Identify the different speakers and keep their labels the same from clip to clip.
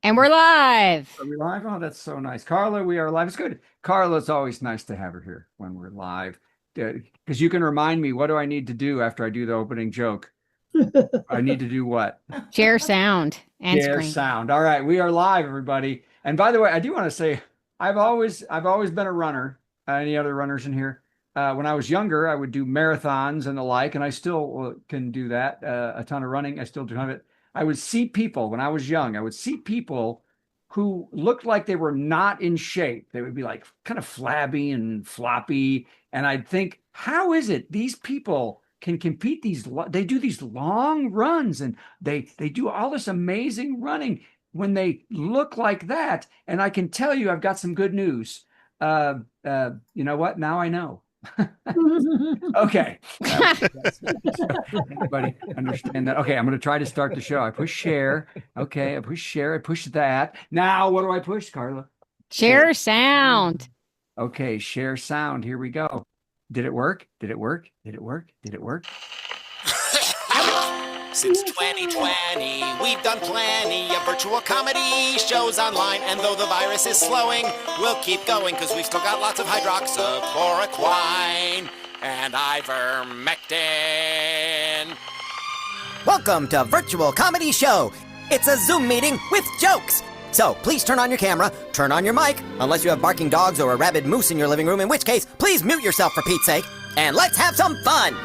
Speaker 1: And we're live.
Speaker 2: Are we live? Oh, that's so nice. Carla, we are live. It's good. Carla, it's always nice to have her here when we're live. Because you can remind me, what do I need to do after I do the opening joke? I need to do what?
Speaker 1: Share sound and
Speaker 2: Share
Speaker 1: screen.
Speaker 2: sound. All right, we are live, everybody. And by the way, I do want to say I've always been a runner. Any other runners in here? When I was younger, I would do marathons and the like, and I still can do that. A ton of running. I still do it. I would see people when I was young. I would see people who looked like they were not in shape. They would be like kind of flabby and floppy, and I'd think, how is it these people can compete they do these long runs and they do all this amazing running when they look like that? And I can tell you, I've got some good news. You know what? Now I know. Okay. Everybody understand that? Okay, I'm going to try to start the show. I push share. Okay, I push share. I push that. Now, what do I push, Carla?
Speaker 1: Share sound.
Speaker 2: Okay, share sound. Here we go. Did it work? Did it work? Did it work? Did it work?
Speaker 3: Since 2020, we've done plenty of virtual comedy shows online. And though the virus is slowing, we'll keep going because we've still got lots of hydroxychloroquine and ivermectin.
Speaker 4: Welcome to Virtual Comedy Show. It's a Zoom meeting with jokes. So please turn on your camera, turn on your mic, unless you have barking dogs or a rabid moose in your living room, in which case, please mute yourself for Pete's sake, and let's have some fun.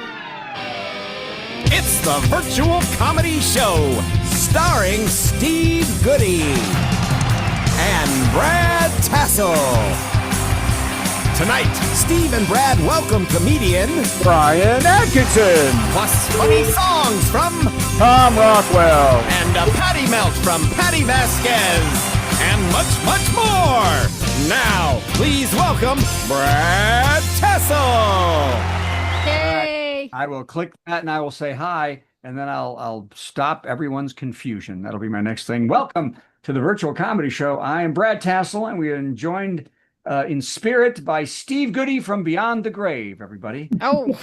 Speaker 3: It's the Virtual Comedy Show, starring Steve Goodie and Brad Tassell. Tonight, Steve and Brad welcome comedian
Speaker 2: Brian Atkinson.
Speaker 3: plus funny songs from
Speaker 2: Tom Rockwell.
Speaker 3: and a patty melt from Patti Vasquez, and much, much more. Now, please welcome Brad Tassell.
Speaker 1: Yay.
Speaker 2: I will click that and I will say hi, and then I'll stop everyone's confusion. That'll be my next thing. Welcome to the Virtual Comedy Show. I am Brad Tassell, and we are joined in spirit by Steve Goodie from Beyond the Grave, everybody.
Speaker 1: Oh,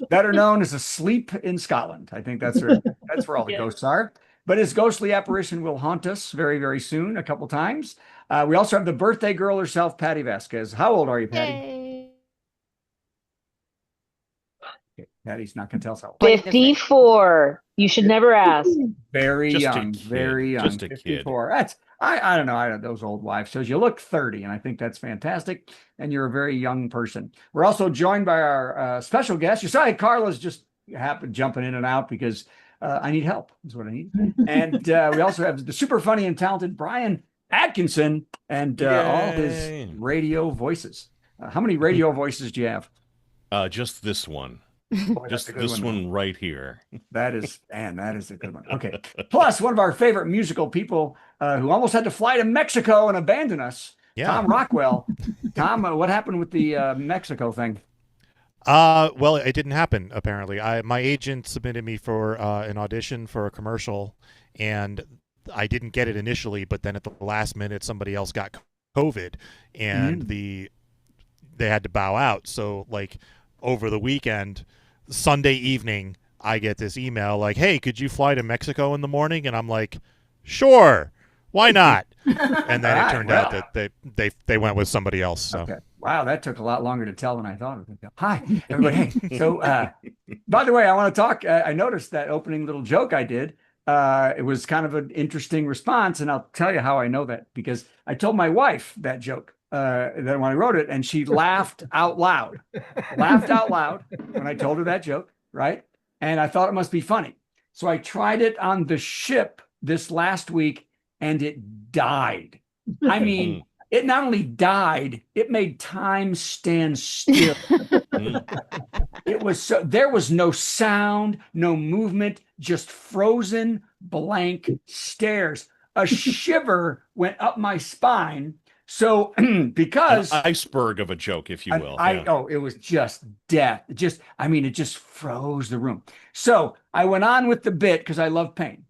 Speaker 2: Better known as Asleep in Scotland. I think that's where all the ghosts are. But his ghostly apparition will haunt us very, very soon, a couple times. We also have the birthday girl herself, Patti Vasquez. How old are you, Patti?
Speaker 1: yay.
Speaker 2: Okay, Patty's not going to tell us how old.
Speaker 5: 54. You should never ask.
Speaker 2: Very
Speaker 6: Just a
Speaker 2: young,
Speaker 6: kid,
Speaker 2: very young.
Speaker 6: just a kid.
Speaker 2: 54. That's I don't know. I don't those old wives shows you look 30, and I think that's fantastic. And you're a very young person. We're also joined by our special guest. You saw Carla's just happened jumping in and out because I need help. Is what I need. And we also have the super funny and talented Brian Atkinson and all his
Speaker 6: Yay.
Speaker 2: radio voices. How many radio voices do you have?
Speaker 6: Just this one.
Speaker 2: Boy, that's
Speaker 6: Just
Speaker 2: a good
Speaker 6: this one right here.
Speaker 2: That is a good one. Okay. Plus, one of our favorite musical people who almost had to fly to Mexico and abandon us,
Speaker 6: Yeah.
Speaker 2: Tom Rockwell. Tom, what happened with the Mexico thing?
Speaker 7: Well, it didn't happen apparently. My agent submitted me for an audition for a commercial, and I didn't get it initially. But then at the last minute, somebody else got COVID, and they had to bow out. So like over the weekend, Sunday evening, I get this email like, "Hey, could you fly to Mexico in the morning?" And I'm like, "Sure, why not?" And then it turned out that they went with somebody else. So.
Speaker 2: Okay. Wow, that took a lot longer to tell than I thought it would. Hi, everybody. Hey, so by the way, I want to talk. I noticed that opening little joke I did. It was kind of an interesting response, and I'll tell you how I know that, because I told my wife that joke that when I wrote it, and she laughed out loud. Laughed out loud when I told her that joke, right? And I thought it must be funny. So I tried it on the ship this last week, and it died. I mean, it not only died, it made time stand still. It was so there was no sound, no movement, just frozen blank stares. A shiver went up my spine. So because
Speaker 6: An iceberg of a joke, if you will.
Speaker 2: it was just death. It just froze the room. So I went on with the bit because I love pain.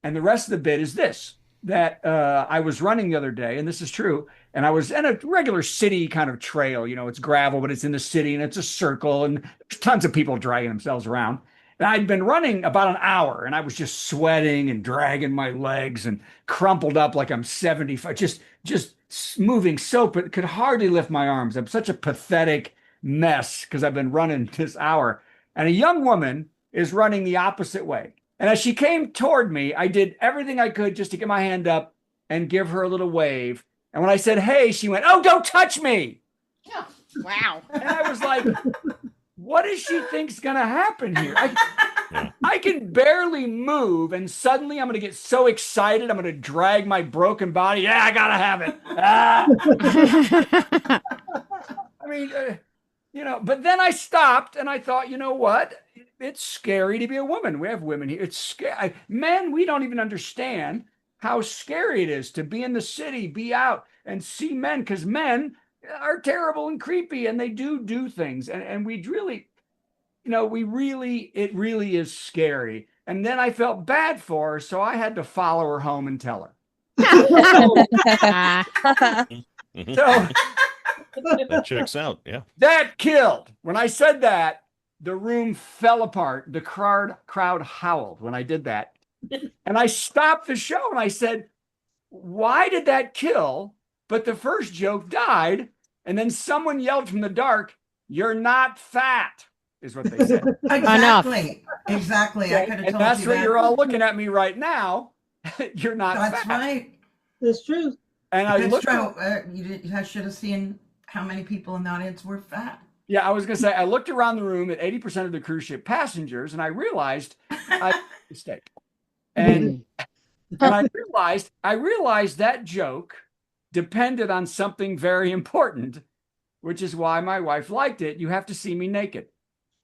Speaker 2: And the rest of the bit is this, that I was running the other day, and this is true, and I was in a regular city kind of trail. You know, it's gravel, but it's in the city, and it's a circle, and there's tons of people dragging themselves around. And I'd been running about an hour and I was just sweating and dragging my legs and crumpled up like I'm 75, just moving so, but could hardly lift my arms. I'm such a pathetic mess because I've been running this hour. And a young woman is running the opposite way. And as she came toward me, I did everything I could just to get my hand up and give her a little wave. And when I said, hey, she went, oh, don't touch me.
Speaker 1: Wow.
Speaker 2: And I was like, what does she think's going to happen here? I can barely move. And suddenly I'm going to get so excited. I'm going to drag my broken body. Yeah, I got to have it. I mean, but then I stopped and I thought, you know what? It's scary to be a woman. We have women here. It's scary. Men, we don't even understand how scary it is to be in the city, be out and see men, because men are terrible and creepy and they do things. And we really, it really is scary. And then I felt bad for her. So I had to follow her home and tell her. So
Speaker 6: That checks out. Yeah.
Speaker 2: that killed. When I said that, the room fell apart. The crowd howled when I did that. And I stopped the show and I said, why did that kill? But the first joke died. And then someone yelled from the dark, you're not fat, is what they said.
Speaker 8: Exactly. Exactly. I could have told
Speaker 2: And that's
Speaker 8: you
Speaker 2: what
Speaker 8: that.
Speaker 2: you're all looking at me right now. You're not
Speaker 8: That's
Speaker 2: fat.
Speaker 8: right.
Speaker 9: It's true.
Speaker 2: And I
Speaker 8: That's
Speaker 2: looked
Speaker 8: true. You should have seen how many people in the audience were fat.
Speaker 2: Yeah, I was going to say, I looked around the room at 80% of the cruise ship passengers, and I realized I made a mistake. And I realized that joke depended on something very important, which is why my wife liked it. You have to see me naked.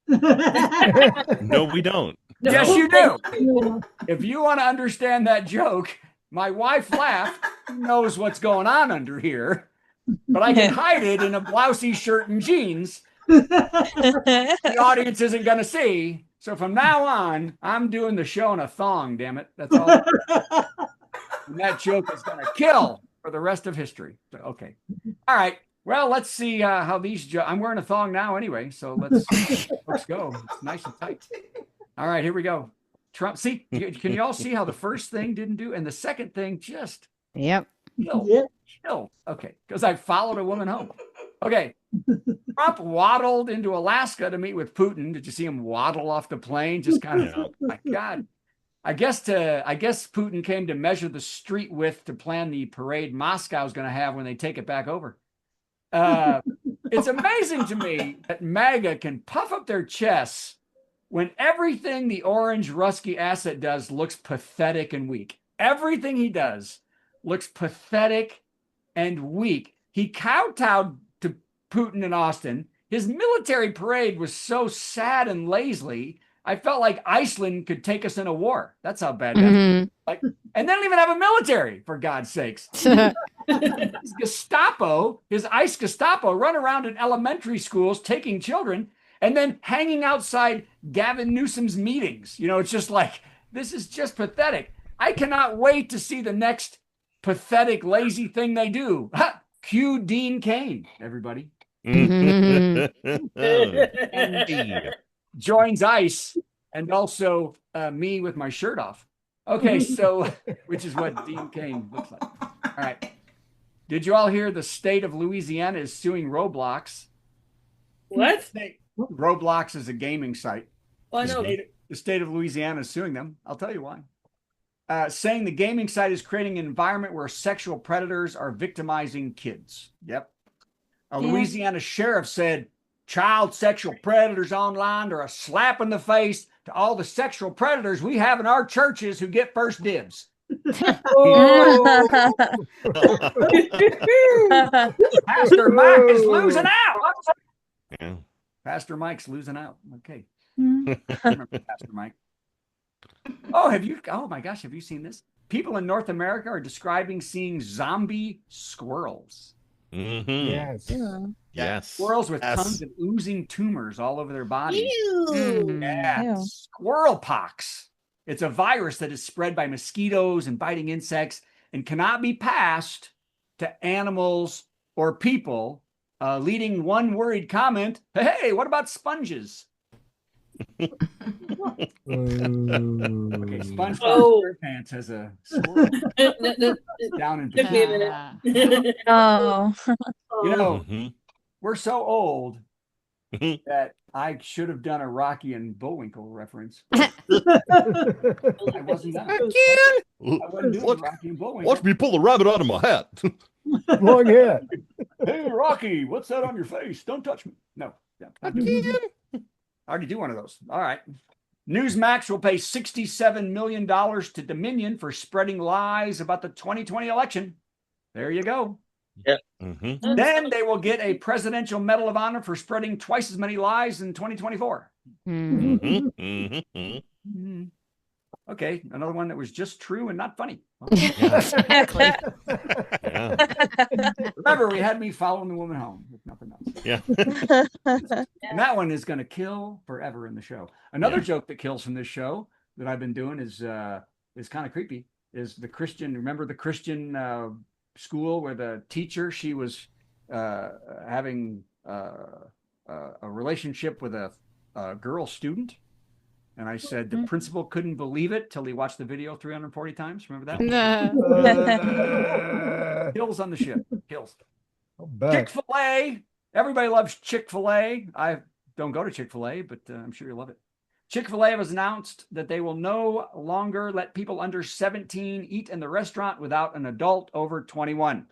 Speaker 6: No, we don't.
Speaker 2: Yes, you do. If you want to understand that joke, my wife laughed. Who knows what's going on under here? But I can hide it in a blousey shirt and jeans. The audience isn't going to see. So from now on, I'm doing the show in a thong, damn it. That's all. And that joke is going to kill for the rest of history. So, okay. All right. Well, let's see how these I'm wearing a thong now anyway. So let's go. It's nice and tight. All right, here we go. Trump. See, can you all see how the first thing didn't do? And the second thing just
Speaker 1: Yep.
Speaker 2: killed. Okay. Because I followed a woman home. Okay. Trump waddled into Alaska to meet with Putin. Did you see him waddle off the plane? Just kind of, oh my God. I guess Putin came to measure the street width to plan the parade Moscow's going to have when they take it back over. It's amazing to me that MAGA can puff up their chests when everything the orange Rusky asset does looks pathetic and weak. Everything he does looks pathetic and weak. He kowtowed to Putin in Austin. His military parade was so sad and lazy. I felt like Iceland could take us in a war. That's how bad that was. Like, and they don't even have a military, for God's sakes. His Gestapo, his ICE Gestapo, run around in elementary schools taking children and then hanging outside Gavin Newsom's meetings. It's just like, this is just pathetic. I cannot wait to see the next pathetic, lazy thing they do. Cue Dean Cain, everybody.
Speaker 6: Indeed.
Speaker 2: Joins ICE and also me with my shirt off. Okay, so, which is what Dean Cain looks like. All right. Did you all hear the state of Louisiana is suing Roblox?
Speaker 9: What?
Speaker 2: Roblox is a gaming site.
Speaker 9: Oh, no.
Speaker 2: The state of Louisiana is suing them. I'll tell you why. Saying the gaming site is creating an environment where sexual predators are victimizing kids. Yep. A Louisiana sheriff said child sexual predators online are a slap in the face to all the sexual predators we have in our churches who get first dibs.
Speaker 9: Oh.
Speaker 2: Pastor Mike is losing out.
Speaker 6: Yeah.
Speaker 2: Pastor Mike's losing out. Okay. I remember Pastor Mike. Oh my gosh, have you seen this? People in North America are describing seeing zombie squirrels.
Speaker 6: Mm-hmm.
Speaker 9: Yes.
Speaker 6: Yes.
Speaker 2: Squirrels with
Speaker 7: Yes.
Speaker 2: tons of oozing tumors all over their bodies.
Speaker 1: Ew.
Speaker 2: Yeah.
Speaker 1: Ew.
Speaker 2: Squirrel pox. It's a virus that is spread by mosquitoes and biting insects and cannot be passed to animals or people, leading one worried comment, hey, what about sponges? Okay, SpongeBob
Speaker 9: Oh.
Speaker 2: SquarePants has a squirrel down in
Speaker 9: Took me a
Speaker 1: Ah.
Speaker 9: minute.
Speaker 5: Oh.
Speaker 2: You know,
Speaker 6: Mhm.
Speaker 2: we're so old
Speaker 6: Mhm.
Speaker 2: that I should have done a Rocky and Bullwinkle reference. I wasn't done. I wasn't doing
Speaker 6: Watch,
Speaker 2: Rocky and Bullwinkle.
Speaker 6: watch me pull the rabbit out of my hat.
Speaker 10: Go ahead.
Speaker 2: Hey, Rocky, what's that on your face? Don't touch me. No. Yeah, not doing it. I already do one of those. All right. Newsmax will pay $67 million to Dominion for spreading lies about the 2020 election. There you go.
Speaker 6: Mhm.
Speaker 2: Then they will get a Presidential Medal of Honor for spreading twice as many lies in 2024.
Speaker 1: Hmm.
Speaker 6: Mhm. Mhm. Mhm.
Speaker 2: Mhm. Okay, another one that was just true and not funny.
Speaker 1: Exactly.
Speaker 6: Yeah.
Speaker 2: Remember, we had me following the woman home with nothing else.
Speaker 6: Yeah.
Speaker 2: And that one is going to kill forever in the show. Another
Speaker 6: Yeah.
Speaker 2: joke that kills from this show that I've been doing is kind of creepy. Is the Christian? Remember the Christian school where the teacher, she was having a relationship with a girl student, and I said the principal couldn't believe it till he watched the video 340 times. Remember that?
Speaker 1: No.
Speaker 2: Kills on the ship. Kills.
Speaker 10: I'll bet.
Speaker 2: Chick-fil-A. Everybody loves Chick-fil-A. I don't go to Chick-fil-A, but I'm sure you love it. Chick-fil-A has announced that they will no longer let people under 17 eat in the restaurant without an adult over 21.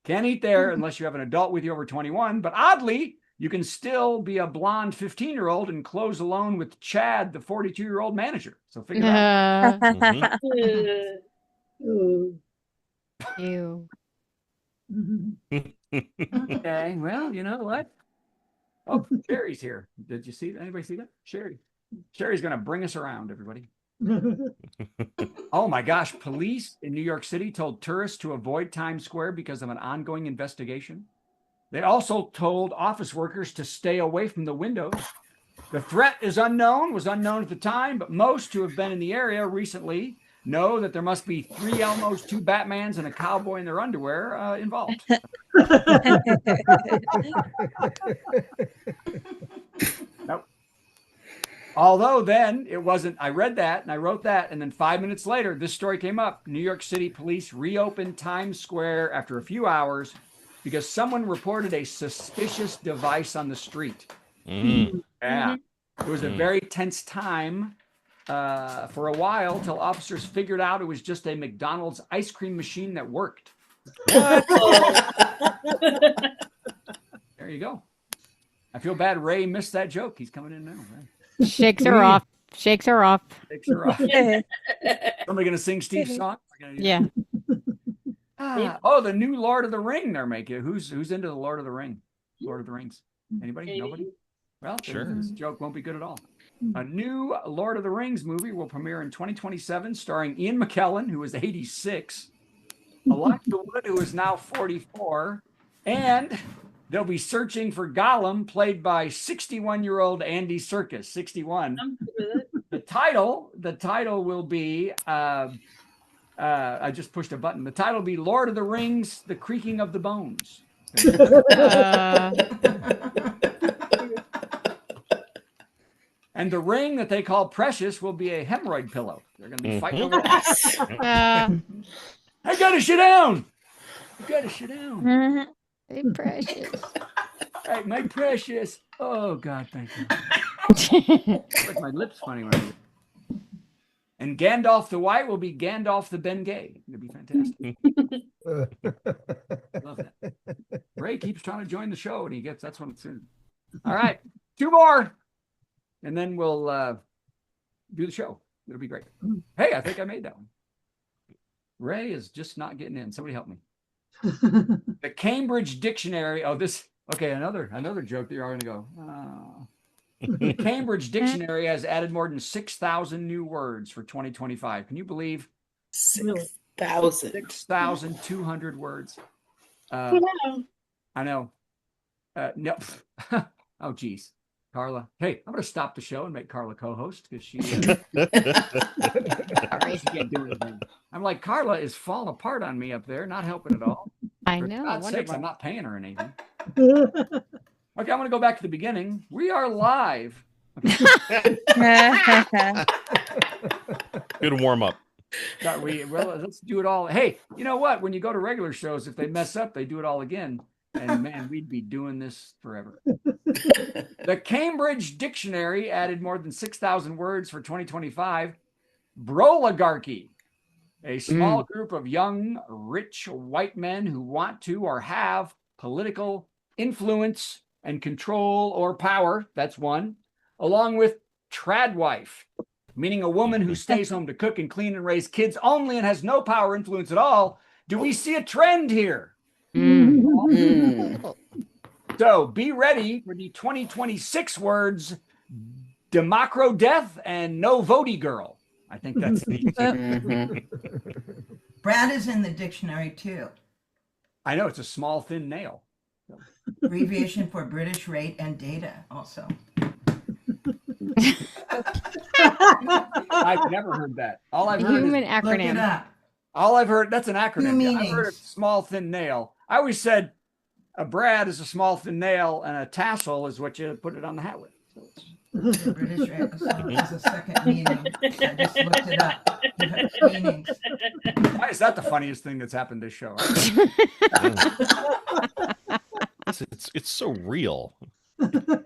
Speaker 2: Can't eat there unless you have an adult with you over 21. But oddly, you can still be a blonde 15-year-old and close alone with Chad, the 42-year-old manager. So figure it out.
Speaker 6: Mhm.
Speaker 1: Ew.
Speaker 2: Okay, well, you know what? Oh, Sherry's here. Did you see that? Anybody see that? Sherry. Sherry's going to bring us around, everybody. Oh my gosh. Police in New York City told tourists to avoid Times Square because of an ongoing investigation. They also told office workers to stay away from the windows. The threat was unknown at the time, but most who have been in the area recently know that there must be 3 Elmos, 2 Batmans, and a cowboy in their underwear involved. Nope. Although then it wasn't, I read that and I wrote that, and then 5 minutes later, this story came up. New York City police reopened Times Square after a few hours because someone reported a suspicious device on the street.
Speaker 6: Mhm.
Speaker 2: Yeah. It was a very tense time for a while till officers figured out it was just a McDonald's ice cream machine that worked. There you go. I feel bad Ray missed that joke. He's coming in now. Right?
Speaker 1: Shakes her off. Shakes her off.
Speaker 2: Takes her off. Somebody gonna sing Steve's song?
Speaker 1: Yeah.
Speaker 2: Oh, the new Lord of the Ring they're making. Who's into the Lord of the Ring? Lord of the Rings. Anybody? Nobody? Well,
Speaker 6: Sure.
Speaker 2: This joke won't be good at all. A new Lord of the Rings movie will premiere in 2027, starring Ian McKellen, who is 86, Elijah Wood, who is now 44, and they'll be searching for Gollum, played by 61-year-old Andy Serkis, 61. The title will be, I just pushed a button. The title will be Lord of the Rings, The Creaking of the Bones. And the ring that they call precious will be a hemorrhoid pillow. They're going to be fighting over that. I got to sit down. You got to sit down.
Speaker 1: Hey, precious.
Speaker 2: Hey, my precious. Oh, God, thank you. Like my lips funny when I do. And Gandalf the White will be Gandalf the Bengay. It'll be fantastic. Love that. Ray keeps trying to join the show, and that's when it's in. All right, 2 more. And then we'll do the show. It'll be great. Hey, I think I made that one. Ray is just not getting in. Somebody help me. The Cambridge Dictionary. Oh, another joke that you're all going to go. Oh. The Cambridge Dictionary has added more than 6,000 new words for 2025. Can you believe?
Speaker 9: 6,000.
Speaker 2: 6,200 words. I know. No. Oh, geez. Carla. Hey, I'm going to stop the show and make Carla co-host because she can't do anything. I'm like, Carla is falling apart on me up there, not helping at all.
Speaker 1: I
Speaker 2: For
Speaker 1: know.
Speaker 2: God's sakes, I'm not paying her anything. Okay, I'm going to go back to the beginning. We are live
Speaker 6: Good warm up.
Speaker 2: Let's do it all. Hey, you know what? When you go to regular shows, if they mess up, they do it all again. And man, we'd be doing this forever. The Cambridge Dictionary added more than 6,000 words for 2025. Broligarchy, a small group of young, rich white men who want to or have political influence and control or power. That's one. Along with tradwife, meaning a woman who stays home to cook and clean and raise kids only and has no power or influence at all. Do we see a trend here? So be ready for the 2026 words Democro Death and No Votey Girl. I think that's
Speaker 8: Brad is in the dictionary too.
Speaker 2: I know it's a small, thin nail.
Speaker 8: Abbreviation for British rate and data also.
Speaker 2: I've never heard that. All I've heard
Speaker 1: Human
Speaker 2: is
Speaker 8: Look it
Speaker 1: acronym.
Speaker 8: up.
Speaker 2: all I've heard. That's an acronym.
Speaker 8: Two
Speaker 2: Yeah, I've heard of
Speaker 8: meanings.
Speaker 2: small, thin nail. I always said a Brad is a small, thin nail, and a tassel is what you put it on the hat with. So it's,
Speaker 8: British rate. So it's a second meaning. I just looked it up. You have two meanings.
Speaker 2: why is that the funniest thing that's happened this show?
Speaker 6: It's so real.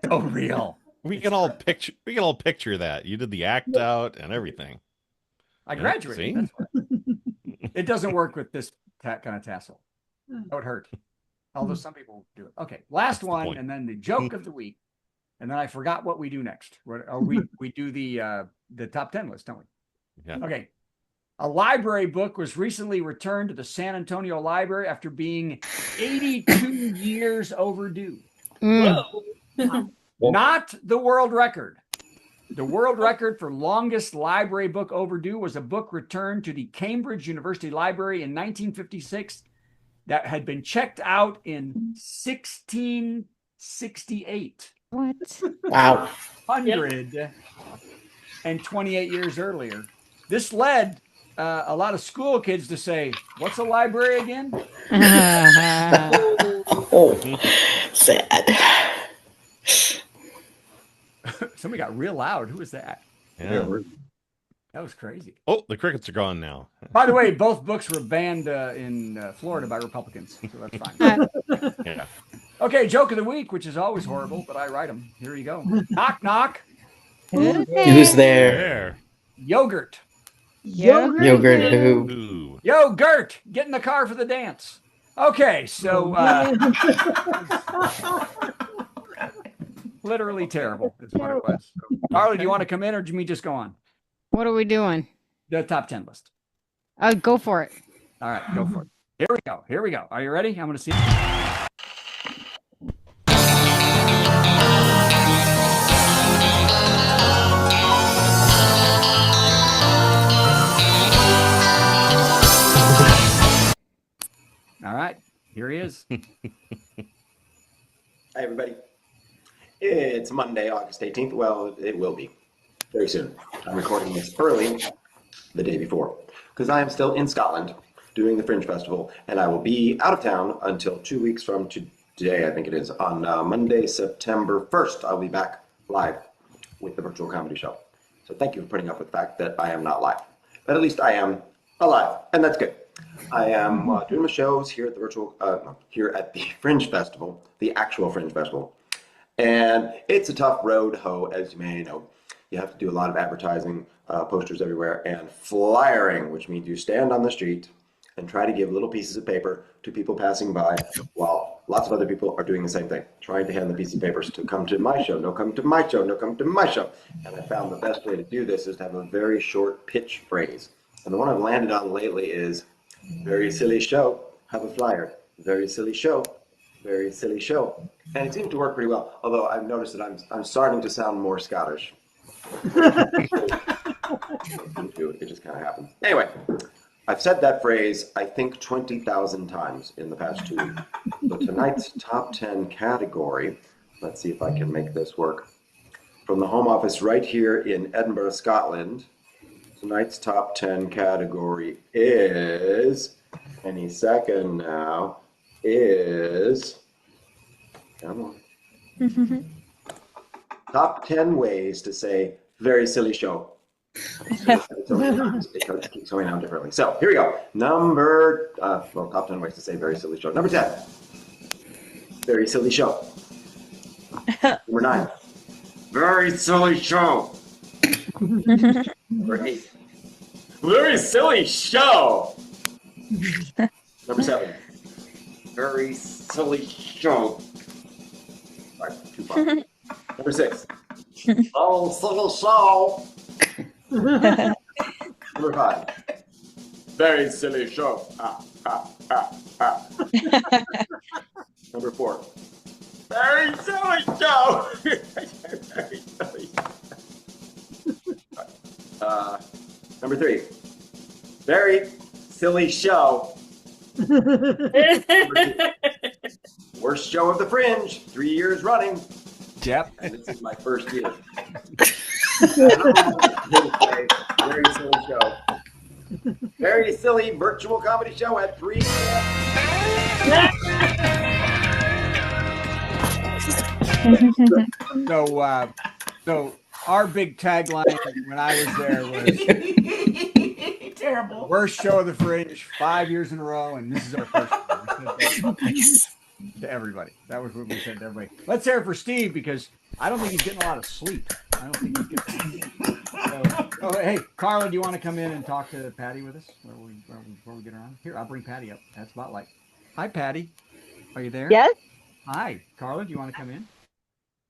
Speaker 2: Oh, real.
Speaker 6: We can all picture that. You did the act out and everything.
Speaker 2: I
Speaker 6: Yeah,
Speaker 2: graduated.
Speaker 6: see?
Speaker 2: That's why. It doesn't work with this kind of tassel. That would hurt. Although some people do it. Okay, last one,
Speaker 6: point.
Speaker 2: and then the joke of the week, and then I forgot what we do next. We do the top 10 list, don't we?
Speaker 6: Yeah.
Speaker 2: Okay. A library book was recently returned to the San Antonio Library after being 82 years overdue. Not the world record. The world record for longest library book overdue was a book returned to the Cambridge University Library in 1956 that had been checked out in 1668.
Speaker 1: What?
Speaker 9: Wow.
Speaker 2: 128 years earlier. This led a lot of school kids to say, "What's a library again?"
Speaker 9: Oh, sad.
Speaker 2: Somebody got real loud. Who was that?
Speaker 6: Yeah.
Speaker 2: That was crazy.
Speaker 6: Oh, the crickets are gone now.
Speaker 2: By the way, both books were banned in Florida by Republicans, so that's fine.
Speaker 6: Yeah.
Speaker 2: Okay, joke of the week, which is always horrible, but I write them. Here you go. Knock, knock.
Speaker 9: Who's there?
Speaker 6: There.
Speaker 2: Yogurt.
Speaker 9: Yogurt who?
Speaker 6: Ooh.
Speaker 2: Yogurt. Get in the car for the dance. Okay, so literally terrible is what it was. So, Harley, do you want to come in or do me just go on?
Speaker 1: What are we doing?
Speaker 2: The top 10 list.
Speaker 1: Go for it.
Speaker 2: All right, go for it. Here we go. Here we go. Are you ready? I'm going to see. All right, here he is.
Speaker 11: Hi, everybody. It's Monday, August 18th. Well, it will be very soon. I'm recording this early, the day before, because I am still in Scotland doing the Fringe Festival, and I will be out of town until 2 weeks from today, I think it is. On Monday, September 1st, I'll be back live with the virtual comedy show. So thank you for putting up with the fact that I am not live. But at least I am alive, and that's good. I am doing my shows here at the here at the Fringe Festival, the actual Fringe Festival. And it's a tough road, as you may know. You have to do a lot of advertising, posters everywhere, and flyering, which means you stand on the street and try to give little pieces of paper to people passing by while lots of other people are doing the same thing, trying to hand the pieces of papers to come to my show, no come to my show, no come to my show. And I found the best way to do this is to have a very short pitch phrase. And the one I've landed on lately is, very silly show, have a flyer. Very silly show, very silly show. And it seemed to work pretty well, although I've noticed that I'm starting to sound more Scottish. It just kind of happens. Anyway, I've said that phrase, I think, 20,000 times in the past 2 weeks. So tonight's top 10 category, let's see if I can make this work. From the home office right here in Edinburgh, Scotland, tonight's top 10 category is, any second now, is, come on. Top 10 ways to say very silly show. Because it keeps going down differently. So here we go. Top 10 ways to say very silly show. Number 10, very silly show. Number 9, very silly show. Number 8, very silly show. Number 7, very silly show. All right, too far. Number 6, oh, silly show. Number 5, very silly show. Number 4, very silly show. Very silly. Number 3, very silly show. Worst show of the Fringe, 3 years running.
Speaker 2: Yep.
Speaker 11: And this is my first year. Very silly show. Very silly virtual comedy show at 3
Speaker 2: So our big tagline when I was there was
Speaker 8: Terrible.
Speaker 2: worst show of the Fringe, 5 years in a row, and this is our first year. To everybody. That was what we said to everybody. Let's hear it for Steve, because I don't think he's getting a lot of sleep. I don't think he's getting hey, Carla, do you want to come in and talk to Patty with us before we get around? Here, I'll bring Patty up. That's Spotlight. Hi, Patty. Are you there?
Speaker 5: Yes.
Speaker 2: Hi. Carla, do you want to come in?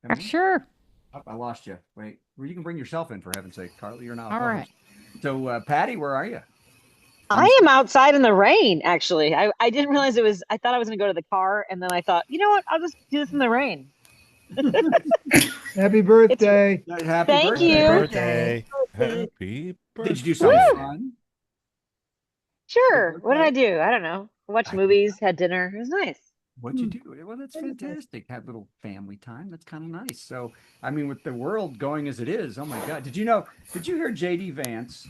Speaker 2: Come in?
Speaker 1: Sure.
Speaker 2: Oh, I lost you. Wait. Well, you can bring yourself in, for heaven's sake. Carla, you're not.
Speaker 1: All right.
Speaker 2: So, Patty, where are you?
Speaker 5: I am outside in the rain, actually. I didn't realize it was, I thought I was going to go to the car, and then I thought, you know what? I'll just do this in the rain.
Speaker 10: Happy birthday.
Speaker 2: Happy
Speaker 5: Thank
Speaker 2: birthday.
Speaker 5: you.
Speaker 7: Birthday.
Speaker 6: Happy birthday.
Speaker 2: Did you do something fun?
Speaker 5: Sure. What did I do? I don't know. Watched movies, had dinner. It was nice.
Speaker 2: What'd you do? Well, that's fantastic. Have a little family time. That's kind of nice. So, I mean, with the world going as it is, oh my God. Did you hear JD Vance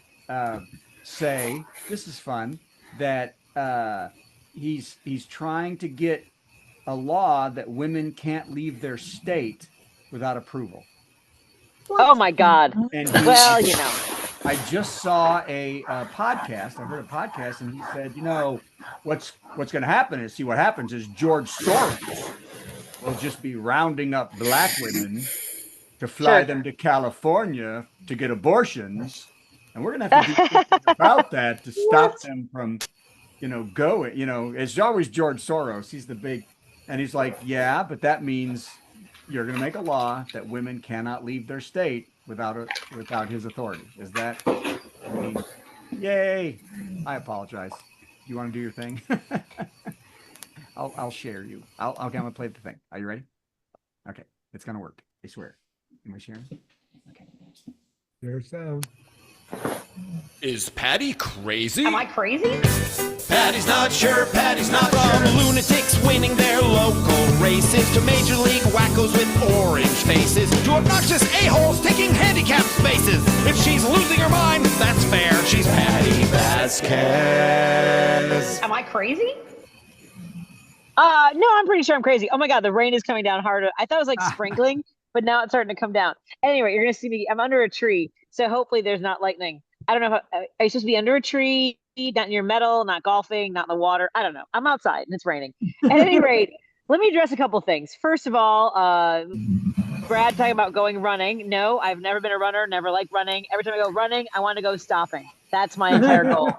Speaker 2: say, this is fun, that he's trying to get a law that women can't leave their state without approval.
Speaker 5: Oh my God.
Speaker 2: And
Speaker 5: Well, you know.
Speaker 2: I just saw a podcast. I heard a podcast, and he said, what's going to happen is, see what happens is George Soros will just be rounding up black women to fly them to California to get abortions, and we're going to have to do something about that to stop them from, going. It's always George Soros. He's the big, and he's like, yeah, but that means you're going to make a law that women cannot leave their state without his authority. Is that? I mean, yay! I apologize. You want to do your thing? I'll share you. I'm gonna play the thing. Are you ready? Okay, it's gonna work. I swear. Am I sharing? Okay.
Speaker 10: There's sound.
Speaker 3: Is Patty crazy?
Speaker 5: Am I crazy?
Speaker 3: Patty's not sure, Patty's not from lunatics winning their local races to major league wackos with orange faces to obnoxious a-holes taking handicap spaces. If she's losing her mind, that's fair. She's Patti Vasquez.
Speaker 5: Am I crazy? No, I'm pretty sure I'm crazy. Oh my God, the rain is coming down harder. I thought it was like sprinkling, but now it's starting to come down. Anyway, you're gonna see me. I'm under a tree, so hopefully there's not lightning. I don't know if I supposed to be under a tree, not near metal, not golfing, not in the water. I don't know. I'm outside and it's raining. At any rate, let me address a couple things. First of all, Brad talking about going running. No, I've never been a runner, never liked running. Every time I go running, I want to go stopping. That's my entire goal.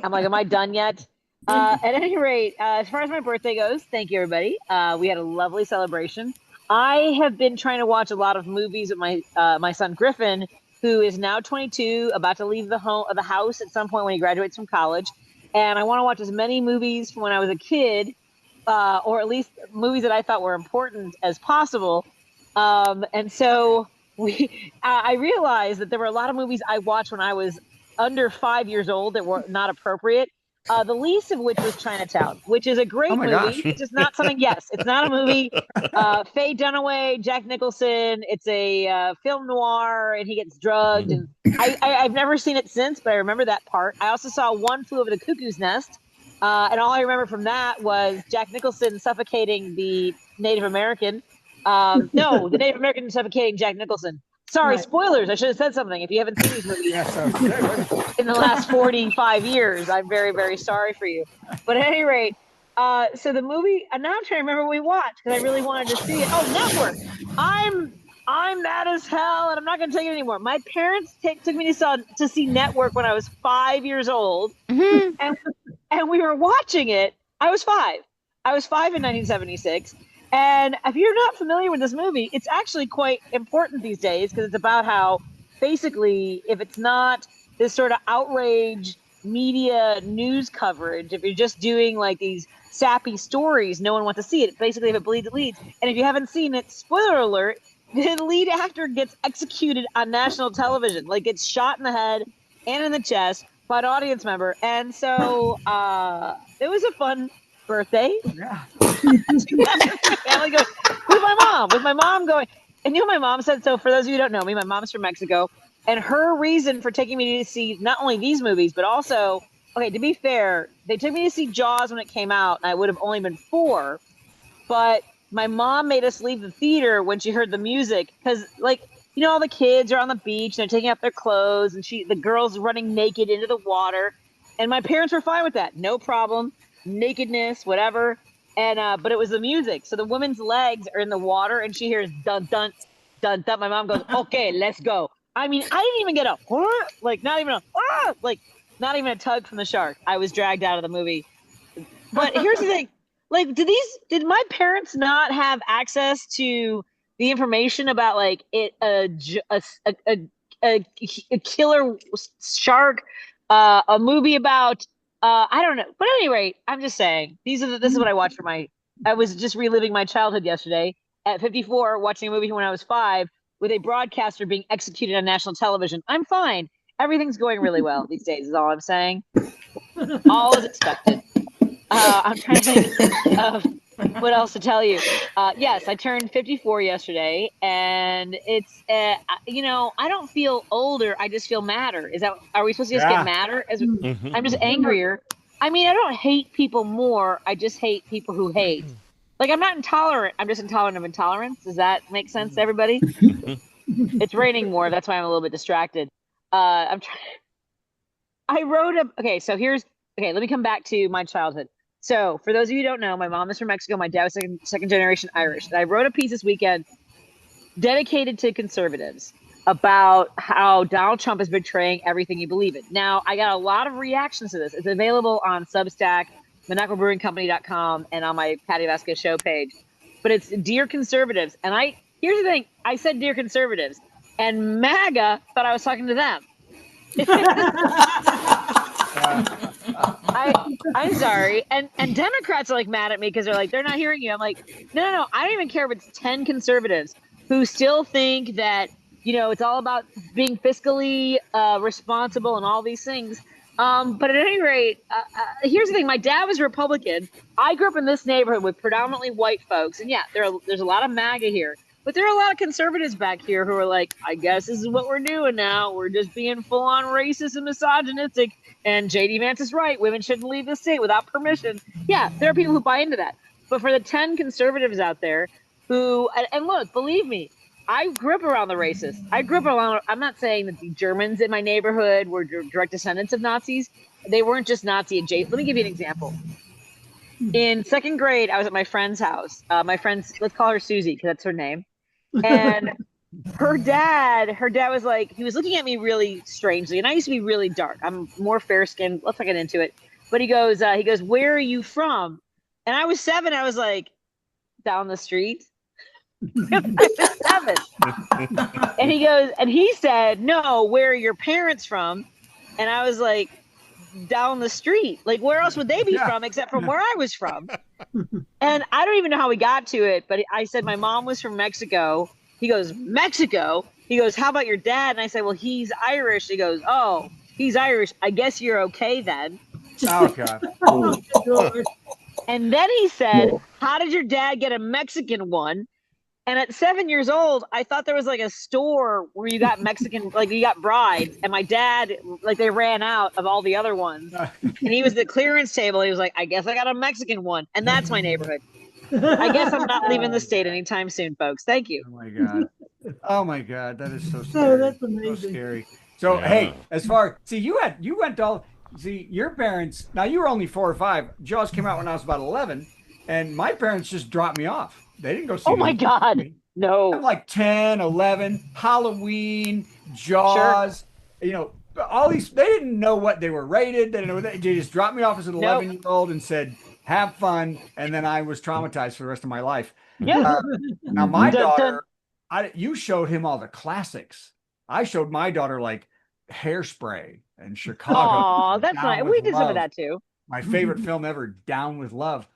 Speaker 5: I'm like, am I done yet? At any rate, as far as my birthday goes, thank you, everybody. We had a lovely celebration. I have been trying to watch a lot of movies with my son Griffin, who is now 22, about to leave the house at some point when he graduates from college. And I want to watch as many movies from when I was a kid, or at least movies that I thought were important as possible. And so I realized that there were a lot of movies I watched when I was under 5 years old that were not appropriate. The least of which was Chinatown, which is a great movie.
Speaker 2: Gosh.
Speaker 5: It's just not something. Yes, it's not a movie. Faye Dunaway, Jack Nicholson. It's a film noir, and he gets drugged. And I've never seen it since, but I remember that part. I also saw One Flew Over the Cuckoo's Nest, and all I remember from that was Jack Nicholson suffocating the Native American. No, the Native American suffocating Jack Nicholson. Sorry,
Speaker 8: Right.
Speaker 5: spoilers. I should have said something. If you haven't seen these movies
Speaker 2: Yeah, so okay,
Speaker 5: in the last 45 years, I'm very, very sorry for you. But at any rate, so the movie, and now I'm trying to remember what we watched because I really wanted to see it. Oh, Network. I'm I'm mad as hell, and I'm not going to take it anymore. My parents took me to see Network when I was 5 years old,
Speaker 1: Mhm.
Speaker 5: and we were watching it. I was five. I was five in 1976. And if you're not familiar with this movie, it's actually quite important these days because it's about how basically, if it's not this sort of outrage media news coverage, if you're just doing like these sappy stories, no one wants to see it. Basically, if it bleeds, it leads. And if you haven't seen it, spoiler alert, the lead actor gets executed on national television, like gets shot in the head and in the chest by an audience member. And so it was a fun birthday.
Speaker 2: yeah.
Speaker 5: Family going with my mom going. And you know, my mom said, so for those of you who don't know me, my mom's from Mexico. And her reason for taking me to see not only these movies, but also, okay, to be fair, they took me to see Jaws when it came out, and I would have only been 4. But my mom made us leave the theater when she heard the music because, like, you know, all the kids are on the beach and they're taking off their clothes, and the girls running naked into the water, and my parents were fine with that, no problem, nakedness, whatever. And but it was the music, so the woman's legs are in the water, and she hears dun dun dun dun. My mom goes, "Okay, let's go." I mean, I didn't even get a like, not even a like, not even a tug from the shark. I was dragged out of the movie. But here's the thing. Like, did my parents not have access to the information about like a killer shark, a movie about I don't know. But at any rate, I'm just saying this is what I watched for my. I was just reliving my childhood yesterday at 54, watching a movie when I was 5 with a broadcaster being executed on national television. I'm fine. Everything's going really well these days. Is all I'm saying. All is expected. I'm trying to think of what else to tell you. Yes, I turned 54 yesterday, and it's I don't feel older. I just feel madder. Are we supposed to just get
Speaker 2: Yeah.
Speaker 5: madder?
Speaker 6: Mhm.
Speaker 5: I'm just angrier. I mean, I don't hate people more. I just hate people who hate. Like, I'm not intolerant. I'm just intolerant of intolerance. Does that make sense to everybody? It's raining more. That's why I'm a little bit distracted. I'm trying. I wrote a. Okay, so okay. Let me come back to my childhood. So, for those of you who don't know, my mom is from Mexico. My dad was second generation Irish. And I wrote a piece this weekend dedicated to conservatives about how Donald Trump is betraying everything you believe in. Now, I got a lot of reactions to this. It's available on Substack, MonacoBrewingCompany.com, and on my Patti Vasquez show page. But it's Dear Conservatives. And here's the thing. I said Dear Conservatives, and MAGA thought I was talking to them. I'm sorry. And Democrats are like mad at me because they're like, they're not hearing you. I'm like, no. I don't even care if it's 10 conservatives who still think that, it's all about being fiscally responsible and all these things. But at any rate, here's the thing. My dad was Republican. I grew up in this neighborhood with predominantly white folks. And yeah, there's a lot of MAGA here. But there are a lot of conservatives back here who are like, I guess this is what we're doing now. We're just being full on racist and misogynistic. And JD Vance is right. Women shouldn't leave the state without permission. Yeah, there are people who buy into that. But for the 10 conservatives out there who, and look, believe me, I grew up around the racists. I'm not saying that the Germans in my neighborhood were direct descendants of Nazis. They weren't just Nazi adjacent. Let me give you an example. In second grade, I was at my friend's house. My friend's, let's call her Susie because that's her name. And her dad was like, he was looking at me really strangely. And I used to be really dark. I'm more fair skinned. Let's not get into it. But he goes, where are you from? And I was 7. I was like, down the street. I was 7. And he said, no, where are your parents from? And I was like, down the street. Like, where else would they be from except from where I was from? And I don't even know how we got to it, but I said my mom was from Mexico. He goes, Mexico? He goes, how about your dad? And I said, well, he's Irish. He goes, oh, he's Irish. I guess you're okay then.
Speaker 2: Oh, God.
Speaker 5: And then he said, how did your dad get a Mexican one? And at 7 years old, I thought there was like a store where you got Mexican, like you got brides. And my dad, like they ran out of all the other ones. And he was at the clearance table. He was like, I guess I got a Mexican one. And that's my neighborhood. I guess I'm not leaving the state anytime soon, folks. Thank you.
Speaker 2: Oh my god. Oh my god, that is so
Speaker 8: Oh,
Speaker 2: scary.
Speaker 8: that's
Speaker 2: So
Speaker 8: amazing.
Speaker 2: scary. So
Speaker 6: Yeah.
Speaker 2: hey, as far you went all your parents. Now you were only 4 or 5. Jaws came out when I was about 11, and my parents just dropped me off. They didn't go see.
Speaker 5: Oh my God.
Speaker 2: me.
Speaker 5: No.
Speaker 2: I'm like 10, 11, Halloween, Jaws. You know, all these. They didn't know what they were rated. They didn't know. They just dropped me off as an 11-year-old and said, "Have fun," and then I was traumatized for the rest of my life.
Speaker 5: Yeah.
Speaker 2: Now my
Speaker 5: Dun, dun.
Speaker 2: daughter, you showed him all the classics. I showed my daughter like Hairspray and Chicago.
Speaker 5: Aw, that's
Speaker 2: Down
Speaker 5: nice.
Speaker 2: with
Speaker 5: We did some
Speaker 2: Love.
Speaker 5: of that too.
Speaker 2: My favorite film ever, Down with Love.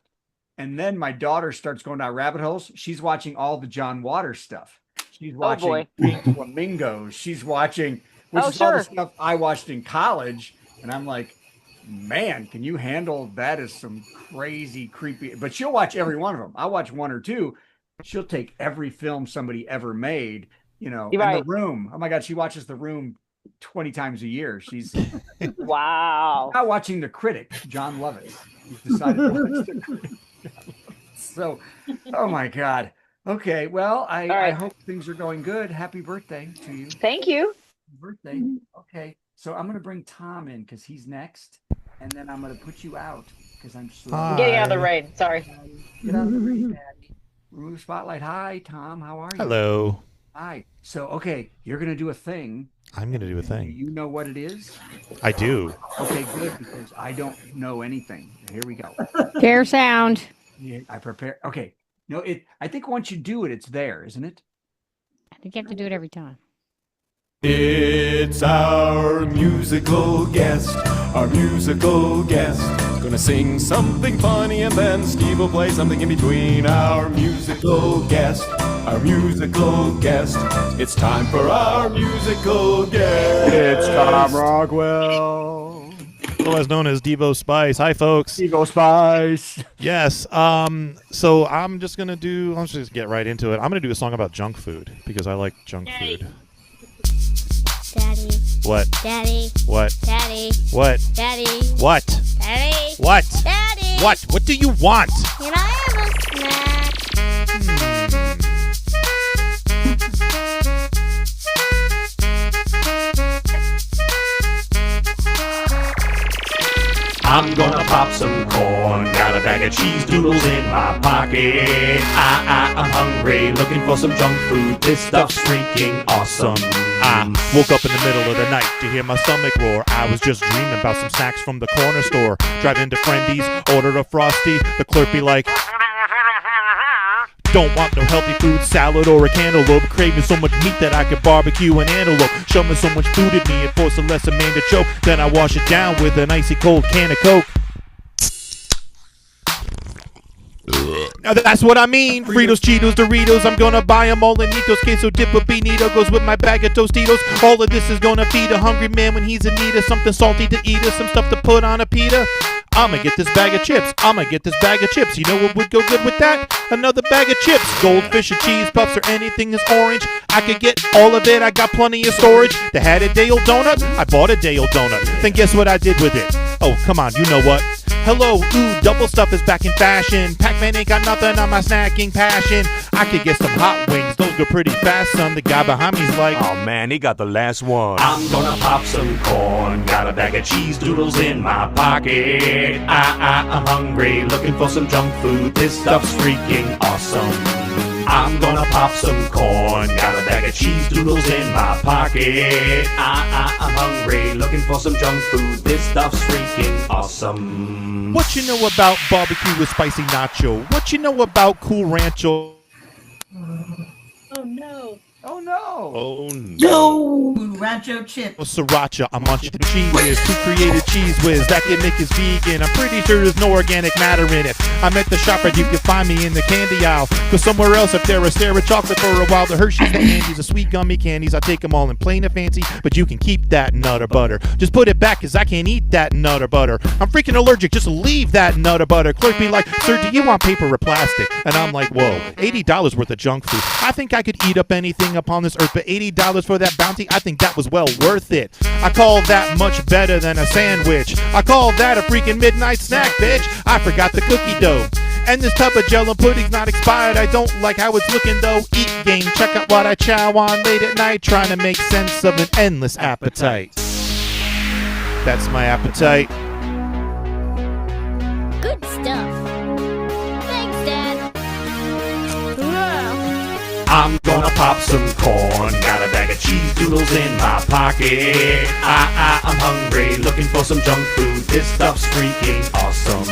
Speaker 2: And then my daughter starts going down rabbit holes. She's watching all the John Waters stuff. She's watching
Speaker 5: boy.
Speaker 2: Pink Flamingos. She's watching, which
Speaker 5: Oh,
Speaker 2: is all the
Speaker 5: sure.
Speaker 2: stuff I watched in college. And I'm like, man, can you handle that as some crazy, creepy? But she'll watch every one of them. I watch 1 or 2. She'll take every film somebody ever made, you know,
Speaker 5: You're
Speaker 2: and
Speaker 5: right.
Speaker 2: The Room. Oh my God, she watches The Room 20 times a year. She's
Speaker 5: Wow.
Speaker 2: not watching The Critic, John Lovitz. He's decided to watch The Critic. So, oh my God. Okay, well, I
Speaker 5: right.
Speaker 2: hope things are going good. Happy birthday to you.
Speaker 5: Thank you.
Speaker 2: Birthday. Okay, so I'm gonna bring Tom in because he's next, and then I'm gonna put you out because I'm slow.
Speaker 5: I'm getting out of the rain. Sorry.
Speaker 2: Get out of the rain, Daddy. Remove spotlight. Hi, Tom. How are you?
Speaker 7: Hello.
Speaker 2: Hi. So, okay, you're gonna do a thing.
Speaker 7: I'm going to do a
Speaker 2: Do
Speaker 7: thing.
Speaker 2: you know what it is?
Speaker 7: I do.
Speaker 2: Okay, good, because I don't know anything. Here we go.
Speaker 1: Fair sound.
Speaker 2: Yeah, I prepare. Okay. No, I think once you do it, it's there, isn't it?
Speaker 1: I think you have to do it every time.
Speaker 3: It's our musical guest, Gonna sing something funny and then Steve will play something in between. Our musical guest. It's time for our musical guest.
Speaker 2: It's Tom Rockwell.
Speaker 7: Otherwise known as Devo Spice. Hi, folks.
Speaker 2: Devo Spice.
Speaker 7: Yes. So I'm just gonna get right into it. I'm gonna do a song about junk food because I like junk food.
Speaker 12: Daddy.
Speaker 7: What?
Speaker 12: Daddy.
Speaker 7: What?
Speaker 12: Daddy.
Speaker 7: What?
Speaker 12: Daddy.
Speaker 7: What?
Speaker 12: Daddy.
Speaker 7: What?
Speaker 12: Daddy.
Speaker 7: What? What do you want?
Speaker 12: Can I have a snack?
Speaker 3: I'm gonna pop some corn, got a bag of cheese doodles in my pocket. I'm hungry, looking for some junk food. This stuff's freaking awesome.
Speaker 7: I woke up in the middle of the night to hear my stomach roar. I was just dreaming about some snacks from the corner store. Drive into Friendy's, order a Frosty. The clerk be like, don't want no healthy food, salad or a cantaloupe. Craving so much meat that I could barbecue an antelope. Show me so much food at me, it forced a lesser man to choke. Then I wash it down with an icy cold can of Coke. Now that's what I mean. Fritos, Cheetos, Doritos, I'm gonna buy them all in Nitos. Queso dip a Benito goes with my bag of Tostitos. All of this is gonna feed a hungry man when he's in need of something salty to eat or some stuff to put on a pita. I'ma get this bag of chips. You know what would go good with that? Another bag of chips. Goldfish or cheese puffs or anything that's orange. I could get all of it. I got plenty of storage. They had a day old donut. I bought a day old donut. Then guess what I did with it? Oh, come on, you know what? Hello, ooh, double stuff is back in fashion. Pac-Man ain't got nothing on my snacking passion. I could get some hot wings, those go pretty fast, son. The guy behind me's like,
Speaker 3: Oh man, he got the last one. I'm gonna pop some corn, got a bag of cheese doodles in my pocket. I'm hungry, looking for some junk food. This stuff's freaking awesome. I'm gonna pop some corn, got a bag of cheese doodles in my pocket. I'm hungry, looking for some junk food. This stuff's freaking awesome.
Speaker 7: what you know about barbecue with spicy nacho? What you know about Cool Rancho?
Speaker 8: Oh no.
Speaker 2: Oh no.
Speaker 6: Oh
Speaker 9: No.
Speaker 8: Rancho chip.
Speaker 7: Sriracha, I'm munching cheese whiz. Who created cheese whiz? That can make us vegan. I'm pretty sure there's no organic matter in it. I'm at the shop and you can find me in the candy aisle. Cause somewhere else up there I stare at chocolate for a while. The Hershey's, the Andes, the sweet gummy candies. I take them all in plain and fancy, but you can keep that nutter butter. Just put it back cause I can't eat that nutter butter. I'm freaking allergic, just leave that nutter butter. Clerk be like, sir, do you want paper or plastic? And I'm like, whoa, $80 worth of junk food. I think I could eat up anything upon this earth, but $80 for that bounty, I think that was well worth it. I call that much better than a sandwich. I call that a freaking midnight snack, bitch. I forgot the cookie dough. And this tub of Jello pudding's not expired. I don't like how it's looking though. Eat game, check out what I chow on late at night, trying to make sense of an endless appetite. That's my appetite.
Speaker 12: Good stuff. Thanks, Dad.
Speaker 3: I'm gonna pop some corn. Got a bag of cheese doodles in my pocket. I'm hungry, looking for some junk food. This stuff's freaking awesome.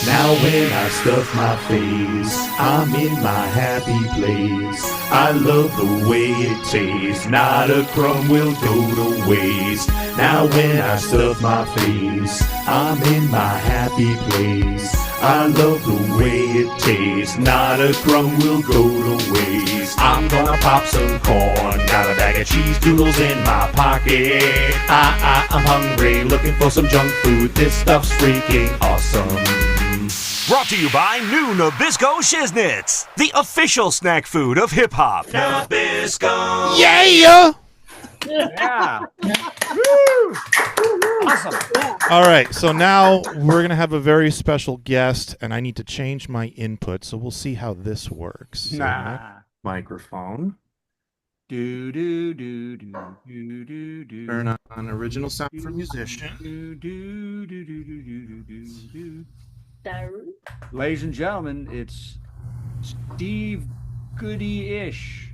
Speaker 3: Now when I stuff my face, I'm in my happy place. I love the way it tastes. Not a crumb will go to waste. Now when I stuff my face, I'm in my happy place. I love the way it tastes. Not a crumb will go to waste. I'm gonna pop some corn. Got a bag of cheese doodles in my pocket. I'm hungry, looking for some junk food. This stuff's freaking awesome.
Speaker 13: Brought to you by new Nabisco Shiznits, the official snack food of hip-hop.
Speaker 3: Nabisco!
Speaker 7: Yeah!
Speaker 2: Yeah. Woo! Awesome.
Speaker 7: All right, so now we're going to have a very special guest, and I need to change my input, so we'll see how this works. So, microphone.
Speaker 2: Do do do do do do do.
Speaker 7: Turn on original sound for musician.
Speaker 2: Do do do do do do do do. Ladies and gentlemen, it's Steve Goodie-ish.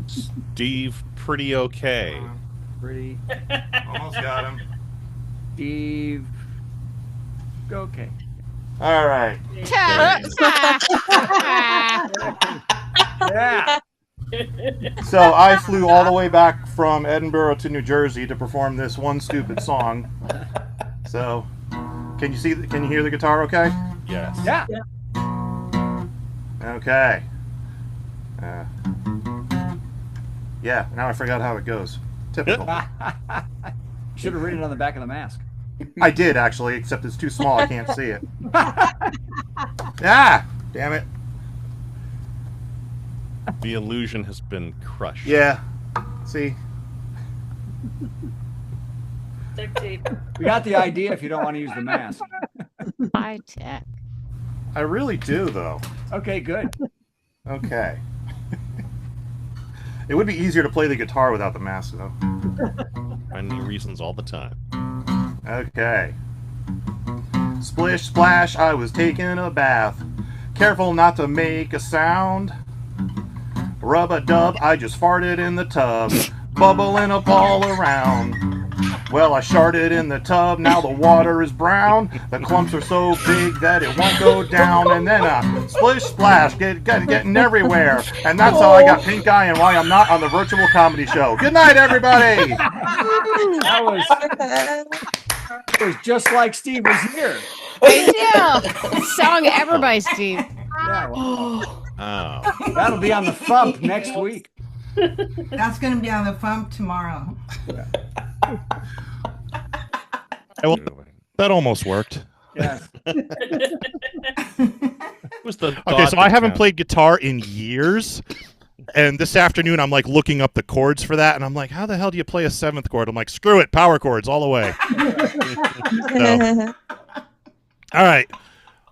Speaker 6: Steve, pretty okay.
Speaker 2: Pretty.
Speaker 7: Almost got him.
Speaker 2: Steve. Okay.
Speaker 7: All right.
Speaker 2: Yeah.
Speaker 7: So I flew all the way back from Edinburgh to New Jersey to perform this one stupid song. So, can you hear the guitar okay?
Speaker 6: Yes.
Speaker 2: Yeah.
Speaker 7: Okay. Yeah, now I forgot how it goes. Typical.
Speaker 2: Should have written it on the back of the mask.
Speaker 7: I did, actually, except it's too small, I can't see it. Ah! Damn it.
Speaker 6: The illusion has been crushed.
Speaker 7: Yeah. See?
Speaker 2: We got the idea if you don't want to use the mask.
Speaker 1: High tech.
Speaker 7: I really do, though.
Speaker 2: Okay, good.
Speaker 7: Okay. It would be easier to play the guitar without the mask, though.
Speaker 6: Find new reasons all the time.
Speaker 7: Okay. Splish, splash, I was taking a bath. Careful not to make a sound. Rub-a-dub, I just farted in the tub. Bubbling up all around. Well, I sharted in the tub, now the water is brown. The clumps are so big that it won't go down. And then a splish splash, getting everywhere. And that's how I got pink eye and why I'm not on the virtual comedy show. Good night, everybody!
Speaker 2: That was just like Steve was here.
Speaker 1: I know. Song ever by Steve.
Speaker 2: Yeah, well,
Speaker 6: Oh.
Speaker 2: that'll be on the Fump next week.
Speaker 8: That's going to be on the Fump tomorrow.
Speaker 7: Well, that almost worked.
Speaker 2: Yes.
Speaker 6: Who's the
Speaker 7: Okay, so I haven't played guitar in years. And this afternoon, I'm like looking up the chords for that, and I'm like, how the hell do you play a seventh chord? I'm like, screw it, power chords all the way. So. All right,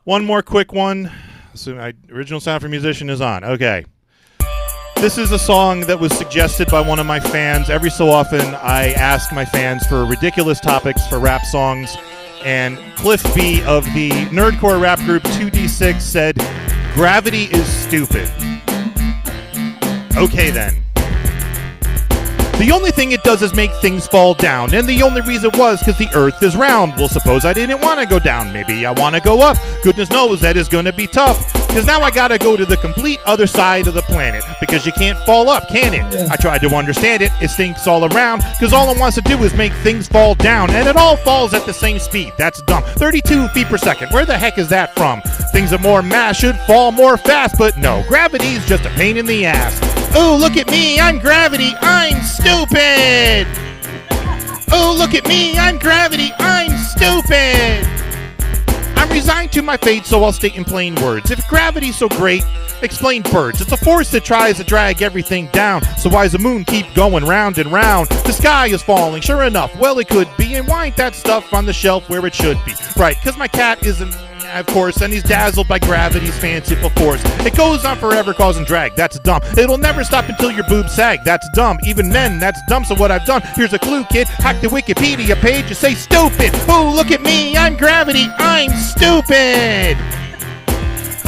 Speaker 7: one more quick one. So my original sound for musician is on. Okay. This is a song that was suggested by one of my fans. Every so often, I ask my fans for ridiculous topics for rap songs. And Cliff B of the nerdcore rap group 2D6 said, "Gravity is stupid." Okay, then. The only thing it does is make things fall down, and the only reason was because the earth is round. Well, suppose I didn't want to go down. Maybe I want to go up. Goodness knows that is going to be tough, because now I got to go to the complete other side of the planet, because you can't fall up, can it? I tried to understand it. It stinks all around, because all it wants to do is make things fall down, and it all falls at the same speed. That's dumb. 32 feet per second. Where the heck is that from? Things of more mass should fall more fast, but no, gravity's just a pain in the ass. Oh, look at me, I'm gravity, I'm stupid! Oh, look at me, I'm gravity, I'm stupid! I'm resigned to my fate, so I'll state in plain words. If gravity's so great, explain birds. It's a force that tries to drag everything down. So why does the moon keep going round and round? The sky is falling, sure enough. Well, it could be. And why ain't that stuff on the shelf where it should be? Right, because my cat isn't, of course, and he's dazzled by gravity's fanciful force. It goes on forever causing drag. That's dumb. It'll never stop until your boobs sag. That's dumb. Even men, that's dumb. So what I've done, here's a clue, kid. Hack the Wikipedia page and say stupid. Oh, look at me, I'm gravity. I'm stupid.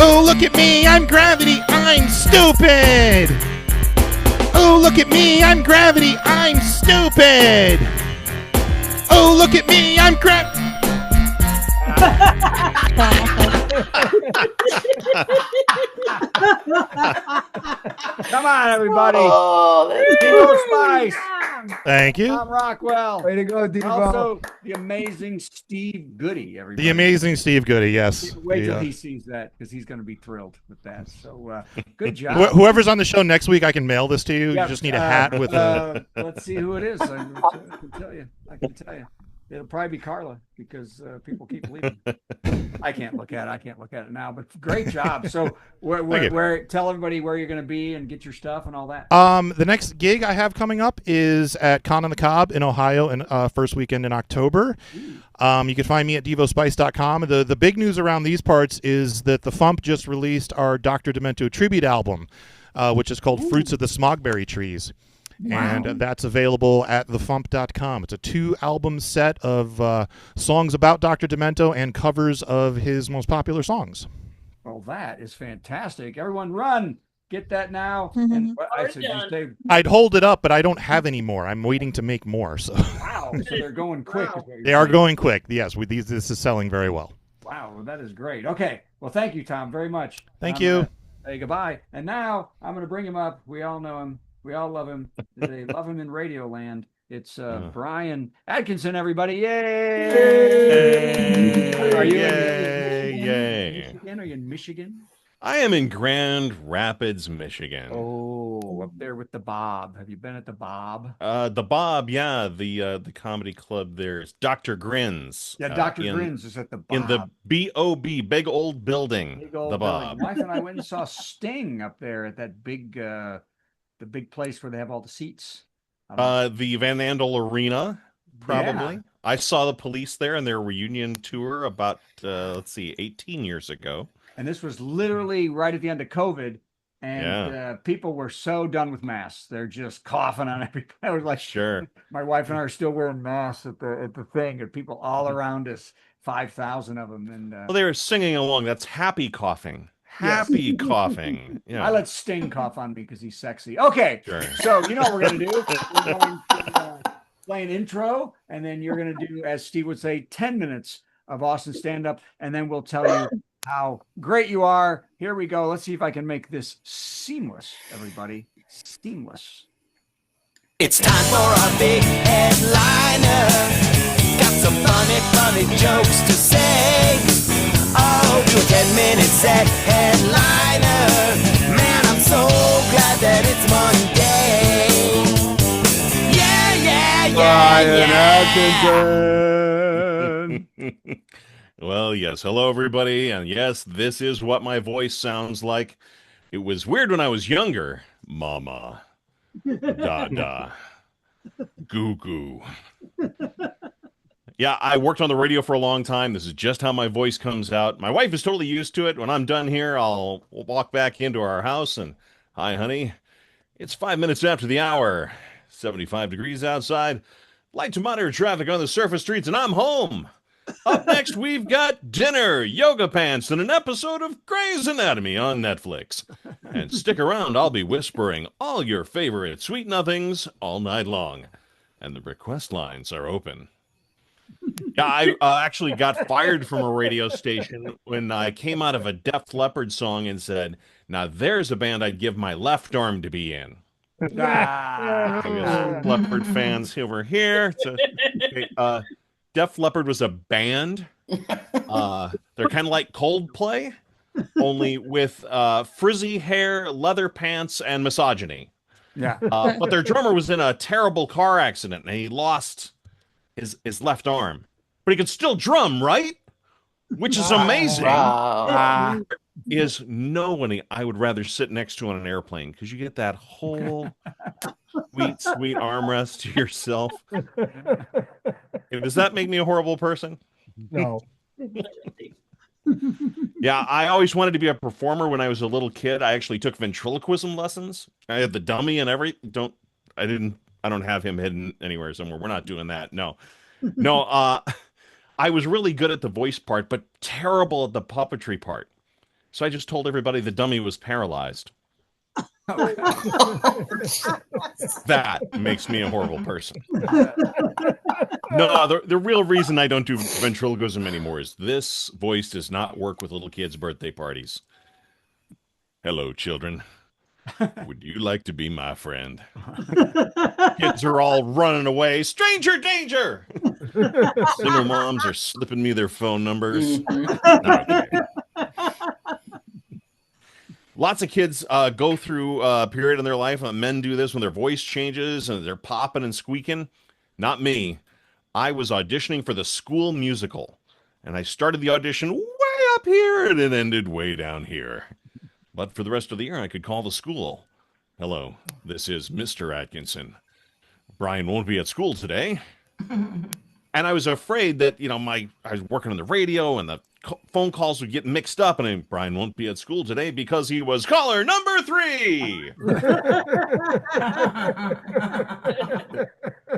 Speaker 7: Oh, look at me, I'm gravity, I'm stupid! Oh, look at me, I'm gravity, I'm stupid! Oh, look at me, I'm
Speaker 2: Come on, everybody.
Speaker 9: Oh,
Speaker 2: Devo Spice.
Speaker 7: Thank you.
Speaker 2: Tom Rockwell.
Speaker 10: Way to go, Devo.
Speaker 2: Also, the amazing Steve Goodie, everybody.
Speaker 7: The amazing Steve Goodie, yes.
Speaker 2: Wait till
Speaker 7: The,
Speaker 2: he sees that, because he's going to be thrilled with that. So, good job.
Speaker 7: whoever's on the show next week, I can mail this to you.
Speaker 2: Yeah,
Speaker 7: You just need a hat with a...
Speaker 2: Let's see who it is. I can tell you. It'll probably be Carla, because people keep leaving. I can't look at it now, but great job. So where tell everybody where you're going to be and get your stuff and all that.
Speaker 7: The next gig I have coming up is at Con on the Cob in Ohio in first weekend in October. You can find me at devospice.com. The big news around these parts is that the Fump just released our Dr. Demento tribute album, which is called Fruits of the Smogberry Trees. Wow. And that's available at thefump.com. It's a 2-album set of songs about Dr. Demento and covers of his most popular songs.
Speaker 2: Well, that is fantastic. Everyone run. Get that now. And
Speaker 7: I'd hold it up, but I don't have any more. I'm waiting to make more. So.
Speaker 2: Wow. So they're going quick. Wow.
Speaker 7: They are going quick. Yes, this is selling very well.
Speaker 2: Wow. Well, that is great. Okay. Well, thank you, Tom, very much.
Speaker 7: Thank you.
Speaker 2: Say goodbye. And now I'm going to bring him up. We all know him. We all love him. They love him in Radio Land. It's Brian Atkinson, everybody. Yay!
Speaker 6: Yay!
Speaker 2: Are you
Speaker 6: Yay!
Speaker 2: Are you in Michigan?
Speaker 6: I am in Grand Rapids, Michigan.
Speaker 2: Oh, up there with the Bob. Have you been at the Bob?
Speaker 6: The Bob, yeah, the comedy club there is Dr. Grins.
Speaker 2: Yeah, Dr. Grins is at the Bob.
Speaker 6: In the B.O.B., big old building,
Speaker 2: big old
Speaker 6: the
Speaker 2: building.
Speaker 6: Bob.
Speaker 2: My wife and I went and saw Sting up there at that big, the big place where they have all the seats.
Speaker 6: The Van Andel Arena, probably.
Speaker 2: Yeah.
Speaker 6: I saw the Police there in their reunion tour about, 18 years ago.
Speaker 2: And this was literally right at the end of COVID. And people were so done with masks. They're just coughing on everybody. I was like,
Speaker 6: sure.
Speaker 2: My wife and I are still wearing masks at the thing. And people all around us, 5,000 of them. And
Speaker 6: well, they were singing along. That's happy coughing. Happy coughing. Yeah.
Speaker 2: I let Sting cough on me because he's sexy. Okay.
Speaker 6: Sure.
Speaker 2: So you know what we're going to do? We're going to play an intro. And then you're going to do, as Steve would say, 10 minutes of Austin stand-up. And then we'll tell you how great you are. Here we go. Let's see if I can make this seamless, everybody. Seamless.
Speaker 3: It's time for a big headliner. Got some funny jokes to say. Oh, do a 10-minute set headliner. Man, I'm so glad that it's Monday.
Speaker 6: Yeah. Well, yes. Hello, everybody. And yes, this is what my voice sounds like. It was weird when I was younger. Mama. Dada. Goo goo. Yeah, I worked on the radio for a long time. This is just how my voice comes out. My wife is totally used to it. When I'm done here, we'll walk back into our house and, hi, honey. It's 5 minutes after the hour. 75 degrees outside. Light to moderate traffic on the surface streets, and I'm home. Up next, we've got dinner, yoga pants, and an episode of Grey's Anatomy on Netflix. And stick around, I'll be whispering all your favorite sweet nothings all night long. And the request lines are open. Yeah, I actually got fired from a radio station when I came out of a Def Leppard song and said, now there's a band I'd give my left arm to be in. Leppard fans over here. Def Leppard was a band. They're kind of like Coldplay, only with frizzy hair, leather pants, and misogyny.
Speaker 2: Yeah.
Speaker 6: But their drummer was in a terrible car accident, and he lost his left arm. But he could still drum, right? which is amazing.
Speaker 9: Wow.
Speaker 6: Is nobody I would rather sit next to on an airplane because you get that whole sweet, sweet armrest to yourself. Does that make me a horrible person?
Speaker 10: No.
Speaker 6: Yeah, I always wanted to be a performer when I was a little kid. I actually took ventriloquism lessons. I had the dummy and I don't have him hidden anywhere somewhere. We're not doing that. No. No, I was really good at the voice part, but terrible at the puppetry part. So I just told everybody the dummy was paralyzed. That makes me a horrible person. No, the real reason I don't do ventriloquism anymore is this voice does not work with little kids' birthday parties. Hello, children. Would you like to be my friend? Kids are all running away. Stranger danger! Single moms are slipping me their phone numbers. Okay. Lots of kids go through a period in their life. Men do this when their voice changes and they're popping and squeaking. Not me. I was auditioning for the school musical, and I started the audition way up here, and it ended way down here. But for the rest of the year, I could call the school. Hello, this is Mr. Atkinson. Brian won't be at school today. And I was afraid that, I was working on the radio and the phone calls would get mixed up, and Brian won't be at school today because he was caller number 3.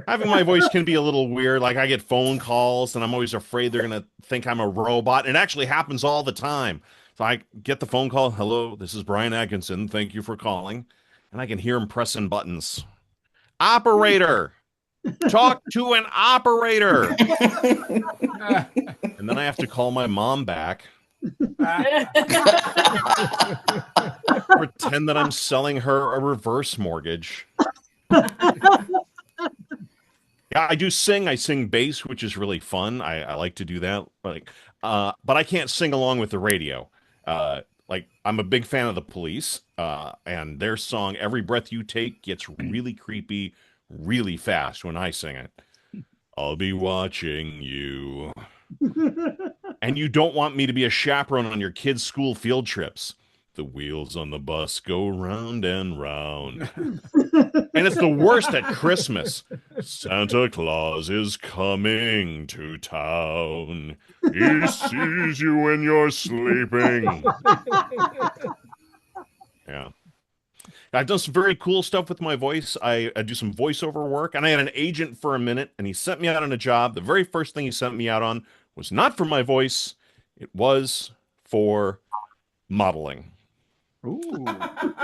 Speaker 6: Having my voice can be a little weird. Like I get phone calls and I'm always afraid they're going to think I'm a robot. It actually happens all the time. So I get the phone call. Hello, this is Brian Atkinson. Thank you for calling. And I can hear him pressing buttons. Operator. Talk to an operator. And then I have to call my mom back. Pretend that I'm selling her a reverse mortgage. Yeah, I do sing. I sing bass, which is really fun. I like to do that. But I can't sing along with the radio. I'm a big fan of the Police, and their song "Every Breath You Take" gets really creepy really fast when I sing it. I'll be watching you. And you don't want me to be a chaperone on your kids' school field trips. The wheels on the bus go round and round. And it's the worst at Christmas. Santa Claus is coming to town. He sees you when you're sleeping. Yeah. I've done some very cool stuff with my voice. I do some voiceover work, and I had an agent for a minute, and he sent me out on a job. The very first thing he sent me out on was not for my voice. It was for modeling.
Speaker 2: Ooh.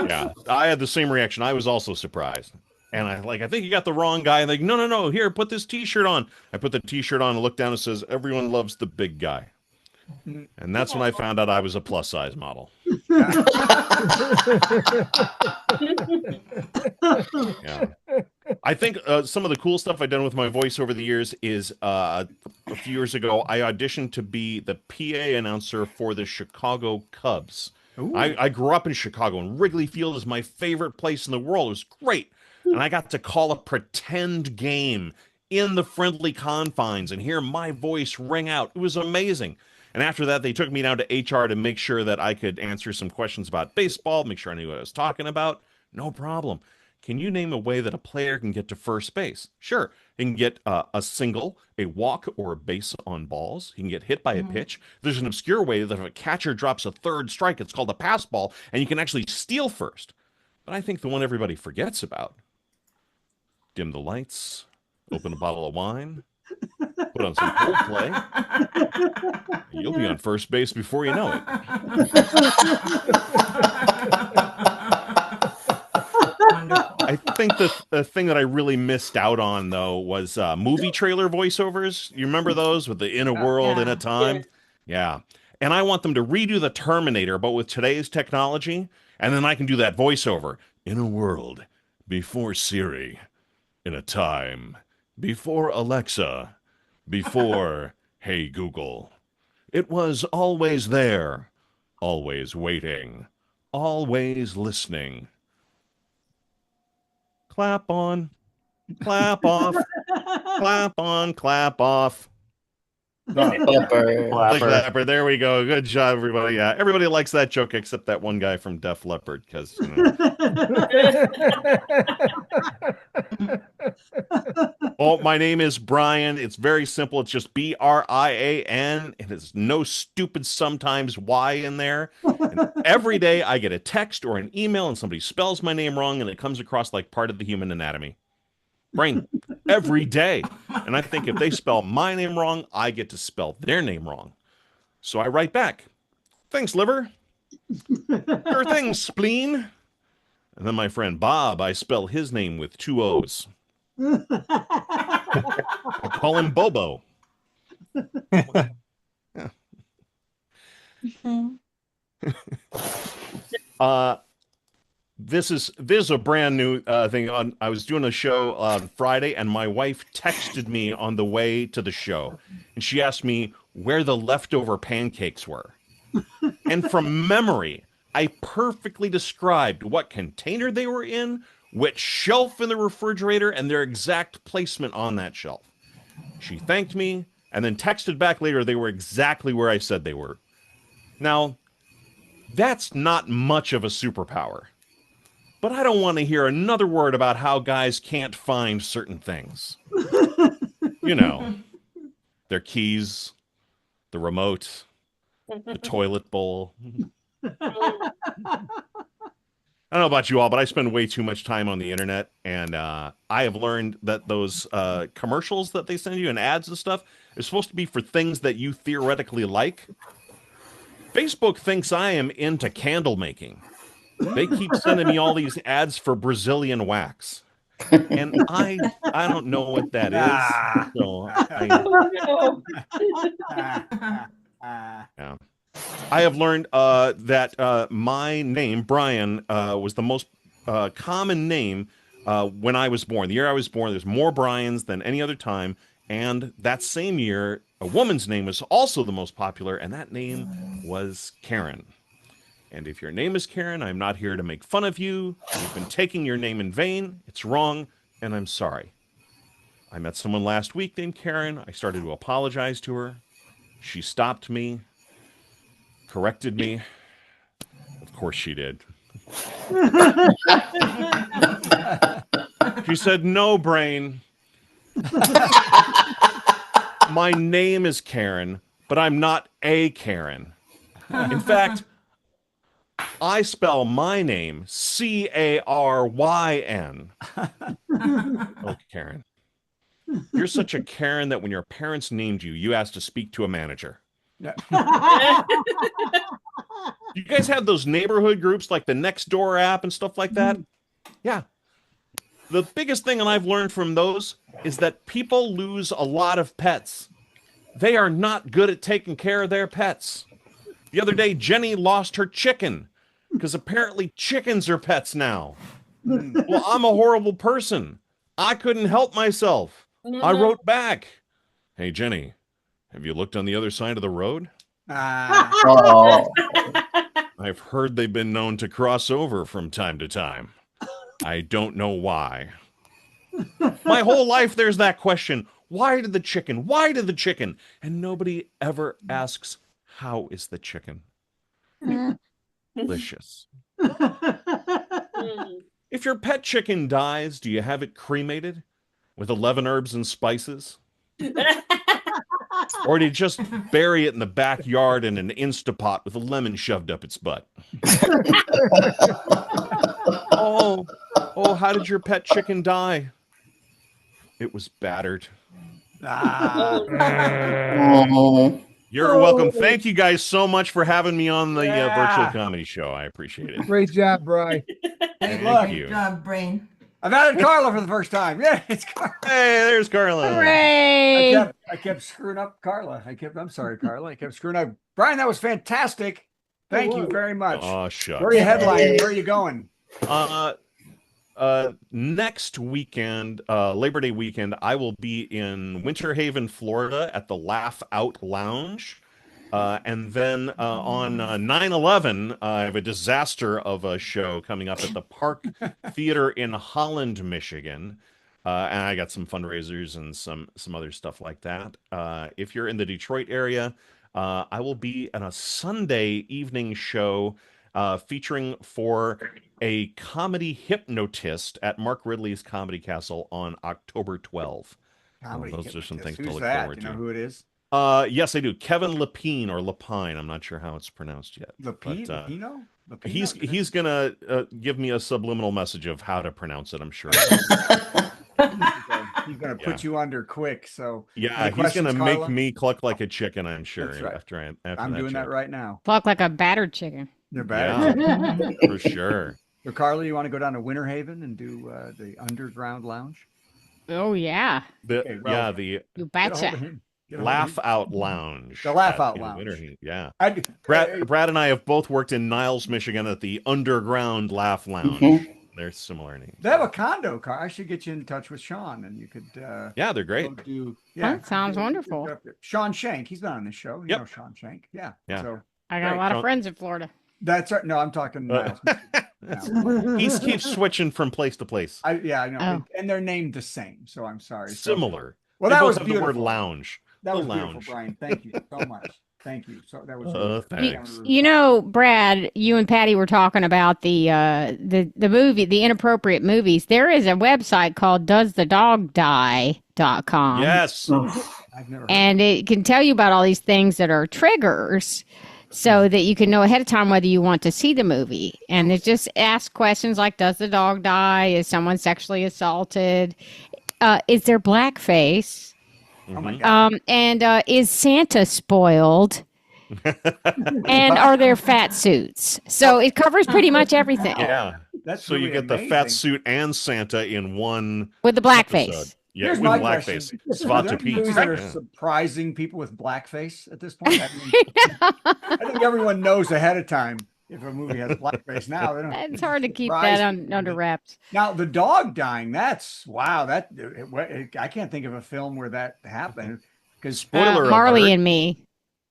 Speaker 6: Yeah, I had the same reaction. I was also surprised. And I think you got the wrong guy. Like, no, here, put this T-shirt on. I put the T-shirt on and look down and says, everyone loves the big guy. And that's when I found out I was a plus-size model. Yeah. I think some of the cool stuff I've done with my voice over the years is a few years ago, I auditioned to be the PA announcer for the Chicago Cubs. I grew up in Chicago, and Wrigley Field is my favorite place in the world. It was great. And I got to call a pretend game in the friendly confines and hear my voice ring out. It was amazing. And after that, they took me down to HR to make sure that I could answer some questions about baseball, make sure I knew what I was talking about. No problem. Can you name a way that a player can get to first base? Sure. He can get a single, a walk, or a base on balls. He can get hit by a pitch. There's an obscure way that if a catcher drops a third strike, it's called a pass ball, and you can actually steal first. But I think the one everybody forgets about: dim the lights, open a bottle of wine, put on some Coldplay. You'll be on first base before you know it. I think the thing that I really missed out on, though, was movie trailer voiceovers. You remember those with the "In a World, in a Time"? Yeah. And I want them to redo the Terminator, but with today's technology, and then I can do that voiceover. In a world, before Siri, in a time, before Alexa, before Hey Google. It was always there, always waiting, always listening. Clap on, clap off, clap on, clap off.
Speaker 9: Flapper.
Speaker 6: Flapper. There we go. Good job, everybody. Yeah, everybody likes that joke except that one guy from Def Leppard, because you know. Oh, my name is Brian. It's very simple. It's just Brian, and it's no stupid sometimes Y in there. And every day I get a text or an email and somebody spells my name wrong and it comes across like part of the human anatomy. Brain, every day. And I think if they spell my name wrong, I get to spell their name wrong. So I write back, thanks, liver. Sure thing, spleen. And then my friend Bob, I spell his name with 2 O's. I call him Bobo. Yeah. This is a brand new thing. I was doing a show on Friday, and my wife texted me on the way to the show, and she asked me where the leftover pancakes were. And from memory, I perfectly described what container they were in, which shelf in the refrigerator, and their exact placement on that shelf. She thanked me, and then texted back later they were exactly where I said they were. Now, that's not much of a superpower. But I don't want to hear another word about how guys can't find certain things. You know, their keys, the remote, the toilet bowl. I don't know about you all, but I spend way too much time on the internet, and I have learned that those commercials that they send you and ads and stuff are supposed to be for things that you theoretically like. Facebook thinks I am into candle making. They keep sending me all these ads for Brazilian wax. And I don't know what that is. So yeah. I have learned that my name, Brian, was the most common name when I was born. The year I was born, there's more Brians than any other time. And that same year, a woman's name was also the most popular, and that name was Karen. And if your name is Karen, I'm not here to make fun of you. You've been taking your name in vain. It's wrong, and I'm sorry. I met someone last week named Karen. I started to apologize to her. She stopped me, corrected me. Of course she did. She said, "No, Brain. My name is Karen, but I'm not a Karen. In fact, I spell my name Caryn. Oh, Karen. You're such a Karen that when your parents named you, you asked to speak to a manager." You guys have those neighborhood groups like the Nextdoor app and stuff like that? Yeah. The biggest thing that I've learned from those is that people lose a lot of pets. They are not good at taking care of their pets. The other day, Jenny lost her chicken because apparently chickens are pets now. Well, I'm a horrible person. I couldn't help myself. I wrote back, "Hey, Jenny, have you looked on the other side of the road?
Speaker 9: Oh.
Speaker 6: I've heard they've been known to cross over from time to time. I don't know why." My whole life there's that question. Why did the chicken? Why did the chicken? And nobody ever asks, how is the chicken? Delicious. If your pet chicken dies, do you have it cremated with 11 herbs and spices? Or do you just bury it in the backyard in an Instapot with a lemon shoved up its butt? Oh, how did your pet chicken die? It was battered. You're welcome. Thank you guys so much for having me on the virtual comedy show. I appreciate it.
Speaker 10: Great job, Brian.
Speaker 6: Thank you.
Speaker 8: Good job, Brain.
Speaker 2: I've added Carla for the first time. Yeah, it's Carla.
Speaker 6: Hey, there's Carla.
Speaker 1: Hooray!
Speaker 2: I kept screwing up Carla. I'm sorry, Carla. I kept screwing up. Brian, that was fantastic. Thank you very much.
Speaker 6: Oh, shucks.
Speaker 2: Where are you headlining? Where are you going?
Speaker 6: Next weekend, Labor Day weekend, I will be in Winter Haven, Florida at the Laugh Out Lounge. And then on 9/11, I have a disaster of a show coming up at the Park Theater in Holland, Michigan. And I got some fundraisers and some other stuff like that. If you're in the Detroit area, I will be at a Sunday evening show featuring for a comedy hypnotist at Mark Ridley's Comedy Castle on October 12th.
Speaker 2: Comedy
Speaker 6: Those are some
Speaker 2: hypnotist.
Speaker 6: things to
Speaker 2: Who's
Speaker 6: look
Speaker 2: that?
Speaker 6: forward
Speaker 2: Do you know
Speaker 6: to.
Speaker 2: who it is?
Speaker 6: Yes, I do. Kevin Lapine or Lapine. I'm not sure how it's pronounced yet.
Speaker 2: Lapine?
Speaker 6: But,
Speaker 2: Lapino?
Speaker 6: he's gonna give me a subliminal message of how to pronounce it. I'm sure.
Speaker 2: He's gonna put you under quick. So
Speaker 6: yeah, he's gonna make me cluck like a chicken. I'm sure.
Speaker 2: That's right.
Speaker 6: After
Speaker 2: I'm doing that right now.
Speaker 1: Cluck like a battered chicken.
Speaker 2: They're battered
Speaker 6: for sure.
Speaker 2: So Carly, you want to go down to Winter Haven and do the Underground Lounge?
Speaker 1: Oh yeah.
Speaker 6: The
Speaker 1: you betcha.
Speaker 6: Laugh Out Lounge.
Speaker 2: The Laugh Out Lounge.
Speaker 6: Yeah. Brad and I have both worked in Niles, Michigan at the Underground Laugh Lounge.
Speaker 2: Mhm.
Speaker 6: They're similar names.
Speaker 2: They have a condo car. I should get you in touch with Sean, and you could.
Speaker 6: Yeah, they're great.
Speaker 1: That sounds wonderful.
Speaker 2: Sean Shank, he's been on the show. You know Sean Shank. Yeah.
Speaker 6: Yeah.
Speaker 2: So
Speaker 1: I got a lot of friends in Florida.
Speaker 2: That's right. No, I'm talking Niles.
Speaker 6: He keeps switching from place to place.
Speaker 2: I know, and they're named the same. So I'm sorry.
Speaker 6: Similar.
Speaker 2: Well,
Speaker 6: They
Speaker 2: that
Speaker 6: both
Speaker 2: was
Speaker 6: have
Speaker 2: beautiful.
Speaker 6: the word lounge.
Speaker 2: That
Speaker 6: The
Speaker 2: was
Speaker 6: lounge.
Speaker 2: beautiful, Brian. Thank you so much. Thank you. So that was.
Speaker 6: Thanks.
Speaker 1: You know, Brad, you and Patty were talking about the movie, the inappropriate movies. There is a website called doesthedogdie.com.
Speaker 6: Yes.
Speaker 2: I've never.
Speaker 1: And it can tell you about all these things that are triggers so that you can know ahead of time whether you want to see the movie. And it just asks questions like, does the dog die? Is someone sexually assaulted? Is there blackface?
Speaker 2: Oh my God.
Speaker 1: And is Santa spoiled? And are there fat suits? So it covers pretty much everything.
Speaker 6: Yeah.
Speaker 2: That's
Speaker 6: so you
Speaker 2: really
Speaker 6: get the
Speaker 2: amazing.
Speaker 6: fat suit and Santa in one
Speaker 1: With the blackface.
Speaker 6: episode. Yeah,
Speaker 2: Here's
Speaker 6: with
Speaker 2: my
Speaker 6: blackface.
Speaker 2: question.
Speaker 6: Spot
Speaker 2: Are
Speaker 6: to
Speaker 2: there
Speaker 6: Pete.
Speaker 2: movies that are
Speaker 6: Yeah.
Speaker 2: surprising people with blackface at this point? I think everyone knows ahead of time if a movie has blackface. Now they don't.
Speaker 1: It's hard to keep
Speaker 2: surprise
Speaker 1: that
Speaker 2: people.
Speaker 1: under wraps.
Speaker 2: Now the dog dying. That's wow. I can't think of a film where that happened. Because
Speaker 6: Spoiler
Speaker 1: Marley
Speaker 6: alert.
Speaker 1: and Me.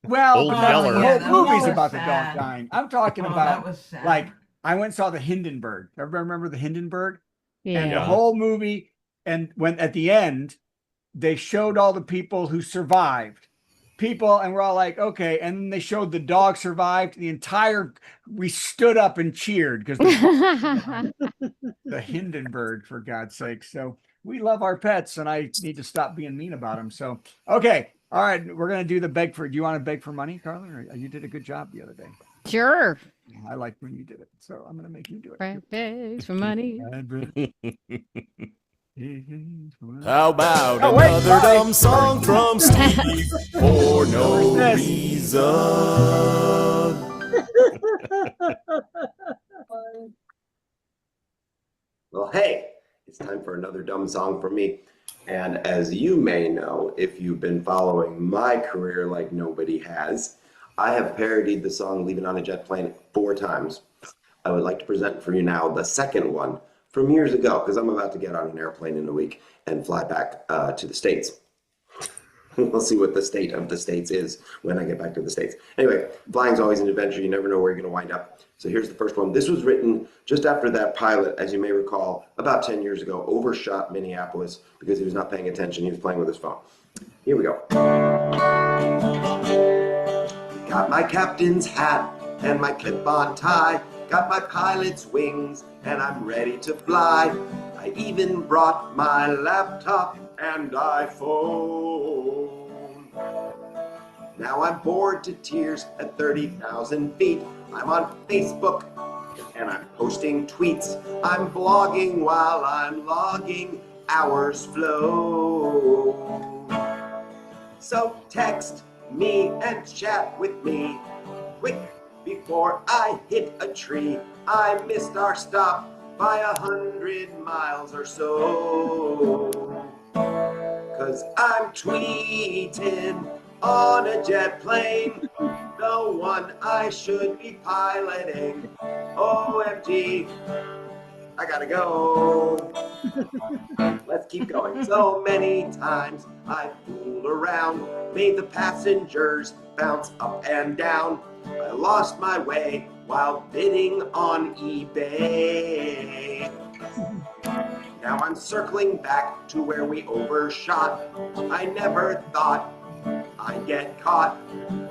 Speaker 2: well,
Speaker 6: Old
Speaker 2: the
Speaker 6: Yeller.
Speaker 2: whole
Speaker 8: Yeah, that
Speaker 2: movie's
Speaker 8: was
Speaker 2: about the
Speaker 8: sad.
Speaker 2: dog dying. I'm talking
Speaker 8: Oh,
Speaker 2: about
Speaker 8: that was sad.
Speaker 2: like I went and saw the Hindenburg. Everybody remember the Hindenburg?
Speaker 1: Yeah.
Speaker 2: And the whole movie, and when at the end, they showed all the people who survived. And we're all like, okay. And then they showed the dog survived. We stood up and cheered because the Hindenburg, for God's sake. So we love our pets, and I need to stop being mean about them. So, okay. All right. We're going to do the beg for. Do you want to beg for money, Carlin? Or you did a good job the other day.
Speaker 1: Sure.
Speaker 2: I liked when you did it. So I'm going to make you do it.
Speaker 1: Brad begs for money.
Speaker 3: How about
Speaker 2: Oh, wait,
Speaker 3: another
Speaker 2: sorry.
Speaker 3: dumb song from Steve for no reason?
Speaker 11: Well, hey, it's time for another dumb song from me. And as you may know, if you've been following my career like nobody has, I have parodied the song Leaving on a Jet Plane 4 times. I would like to present for you now the second one from years ago, because I'm about to get on an airplane in a week and fly back to the States. We'll see what the state of the States is when I get back to the States. Anyway, flying's always an adventure. You never know where you're going to wind up. So here's the first one. This was written just after that pilot, as you may recall, about 10 years ago, overshot Minneapolis because he was not paying attention. He was playing with his phone. Here we go. Got my captain's hat and my clip-on tie. Got my pilot's wings and I'm ready to fly. I even brought my laptop and iPhone. Now I'm bored to tears at 30,000 feet. I'm on Facebook and I'm posting tweets. I'm blogging while I'm logging. Hours flow. So text me and chat with me quick before I hit a tree. I missed our stop by 100 miles or so. 'Cause I'm tweeting on a jet plane, the one I should be piloting. OMG, I gotta go. Let's keep going. So many times I fooled around, made the passengers bounce up and down. I lost my way while bidding on eBay. Now I'm circling back to where we overshot. I never thought I'd get caught.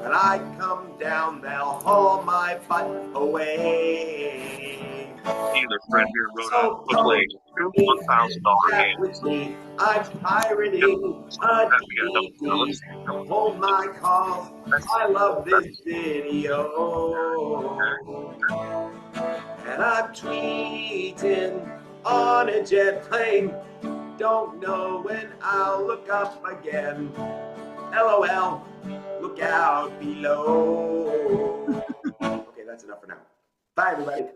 Speaker 11: When I come down, they'll haul my butt away.
Speaker 14: Dealer friend here wrote a book like $1,000 game.
Speaker 11: With me, I'm pirating a DVD. Hold my calls. I love this video. And I'm tweeting on a jet plane. Don't know when I'll look up again. LOL, look out below. Okay, that's enough for now. Bye, everybody.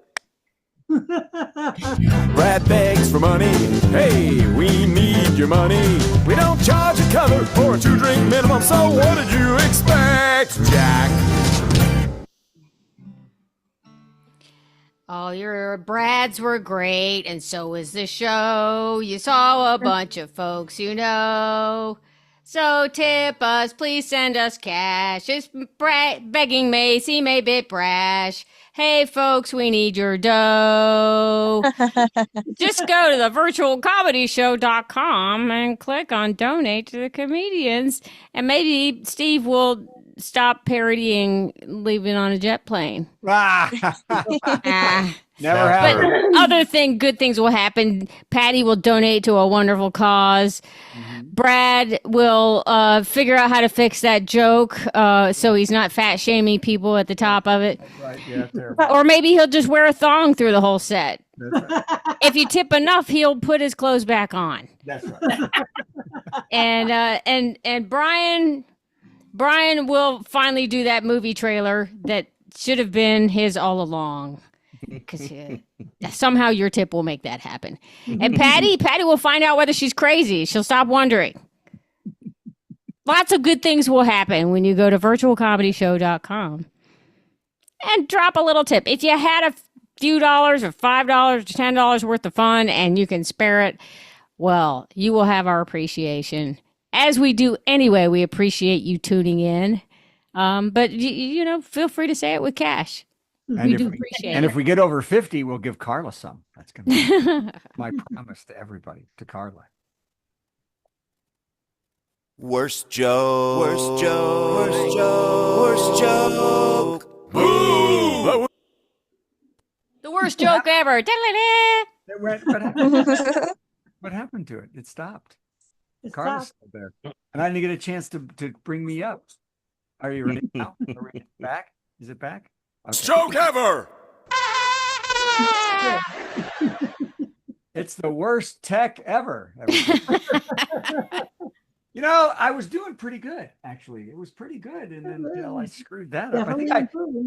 Speaker 3: Brad begs for money. Hey, we need your money. We don't charge a cover for a 2-drink minimum, so what did you expect, Jack?
Speaker 1: All your Brads were great, and so was the show. You saw a bunch of folks you know. So tip us, please send us cash. Just begging may seem a bit brash. Hey, folks, we need your dough. Just go to the virtualcomedyshow.com and click on donate to the comedians. And maybe Steve will stop parodying Leaving on a Jet Plane.
Speaker 2: Never happened.
Speaker 1: But good things will happen. Patty will donate to a wonderful cause. Brad will figure out how to fix that joke so he's not fat shaming people at the top of it.
Speaker 2: Right, yeah, terrible.
Speaker 1: Or maybe he'll just wear a thong through the whole set.
Speaker 2: That's right.
Speaker 1: If you tip enough, he'll put his clothes back on.
Speaker 2: That's right.
Speaker 1: And Brian will finally do that movie trailer that should have been his all along. Because somehow your tip will make that happen. And Patty will find out whether she's crazy. She'll stop wondering. Lots of good things will happen when you go to virtualcomedyshow.com and drop a little tip. If you had a few dollars or $5 or $10 worth of fun and you can spare it, well, you will have our appreciation. As we do anyway, we appreciate you tuning in. But, feel free to say it with cash. We do appreciate it.
Speaker 2: And if we get over 50, we'll give Carla some. That's going to be my promise to everybody, to Carla.
Speaker 3: Worst joke. Worst joke. Worst joke. Worst joke. Boo!
Speaker 1: The worst joke ever.
Speaker 2: What happened to it? It stopped. Carla's still there. And I didn't get a chance to bring me up. Are you ready now? Are we back? Is it back? Okay.
Speaker 3: Joke ever!
Speaker 2: It's the worst tech ever. I was doing pretty good, actually. It was pretty good, and then I screwed that up. I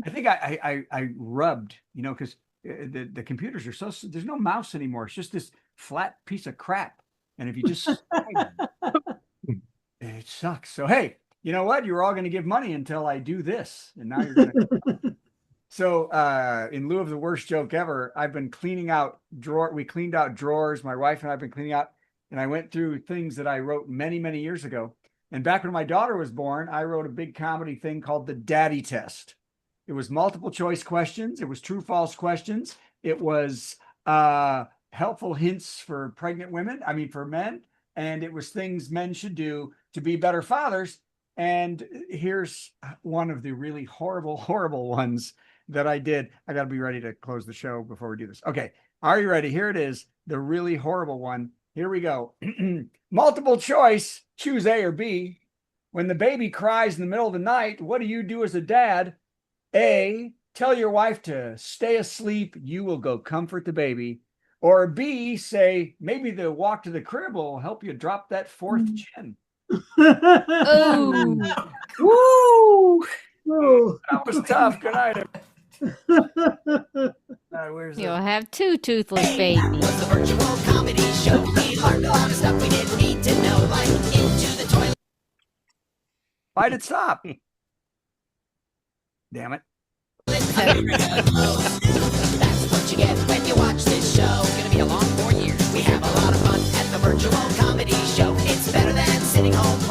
Speaker 2: think I rubbed, because the computers are there's no mouse anymore. It's just this flat piece of crap, and if you just it sucks. So hey, you know what? You were all going to give money until I do this, and now you're going to. So in lieu of the worst joke ever, I've been cleaning out we cleaned out drawers. My wife and I have been cleaning out, and I went through things that I wrote many, many years ago. And back when my daughter was born, I wrote a big comedy thing called the Daddy Test. It was multiple choice questions. It was true, false questions. It was helpful hints for pregnant women. For men. And it was things men should do to be better fathers. And here's one of the really horrible, horrible ones that I did. I got to be ready to close the show before we do this. Okay. Are you ready? Here it is. The really horrible one. Here we go. Multiple choice. Choose A or B. When the baby cries in the middle of the night, what do you do as a dad? A, tell your wife to stay asleep. You will go comfort the baby. Or B, say, maybe the walk to the crib will help you drop that fourth chin.
Speaker 1: Oh.
Speaker 10: Woo!
Speaker 2: That was tough. Good night.
Speaker 1: You'll have two toothless babies.
Speaker 4: Was the virtual comedy show. We learned a lot of stuff we didn't need to know, like into the toilet.
Speaker 2: Why did it stop? Damn it.
Speaker 4: That's what you get when you watch this show. It's gonna be a long 4 years. We have a lot of fun at the virtual comedy show. It's better than sitting home.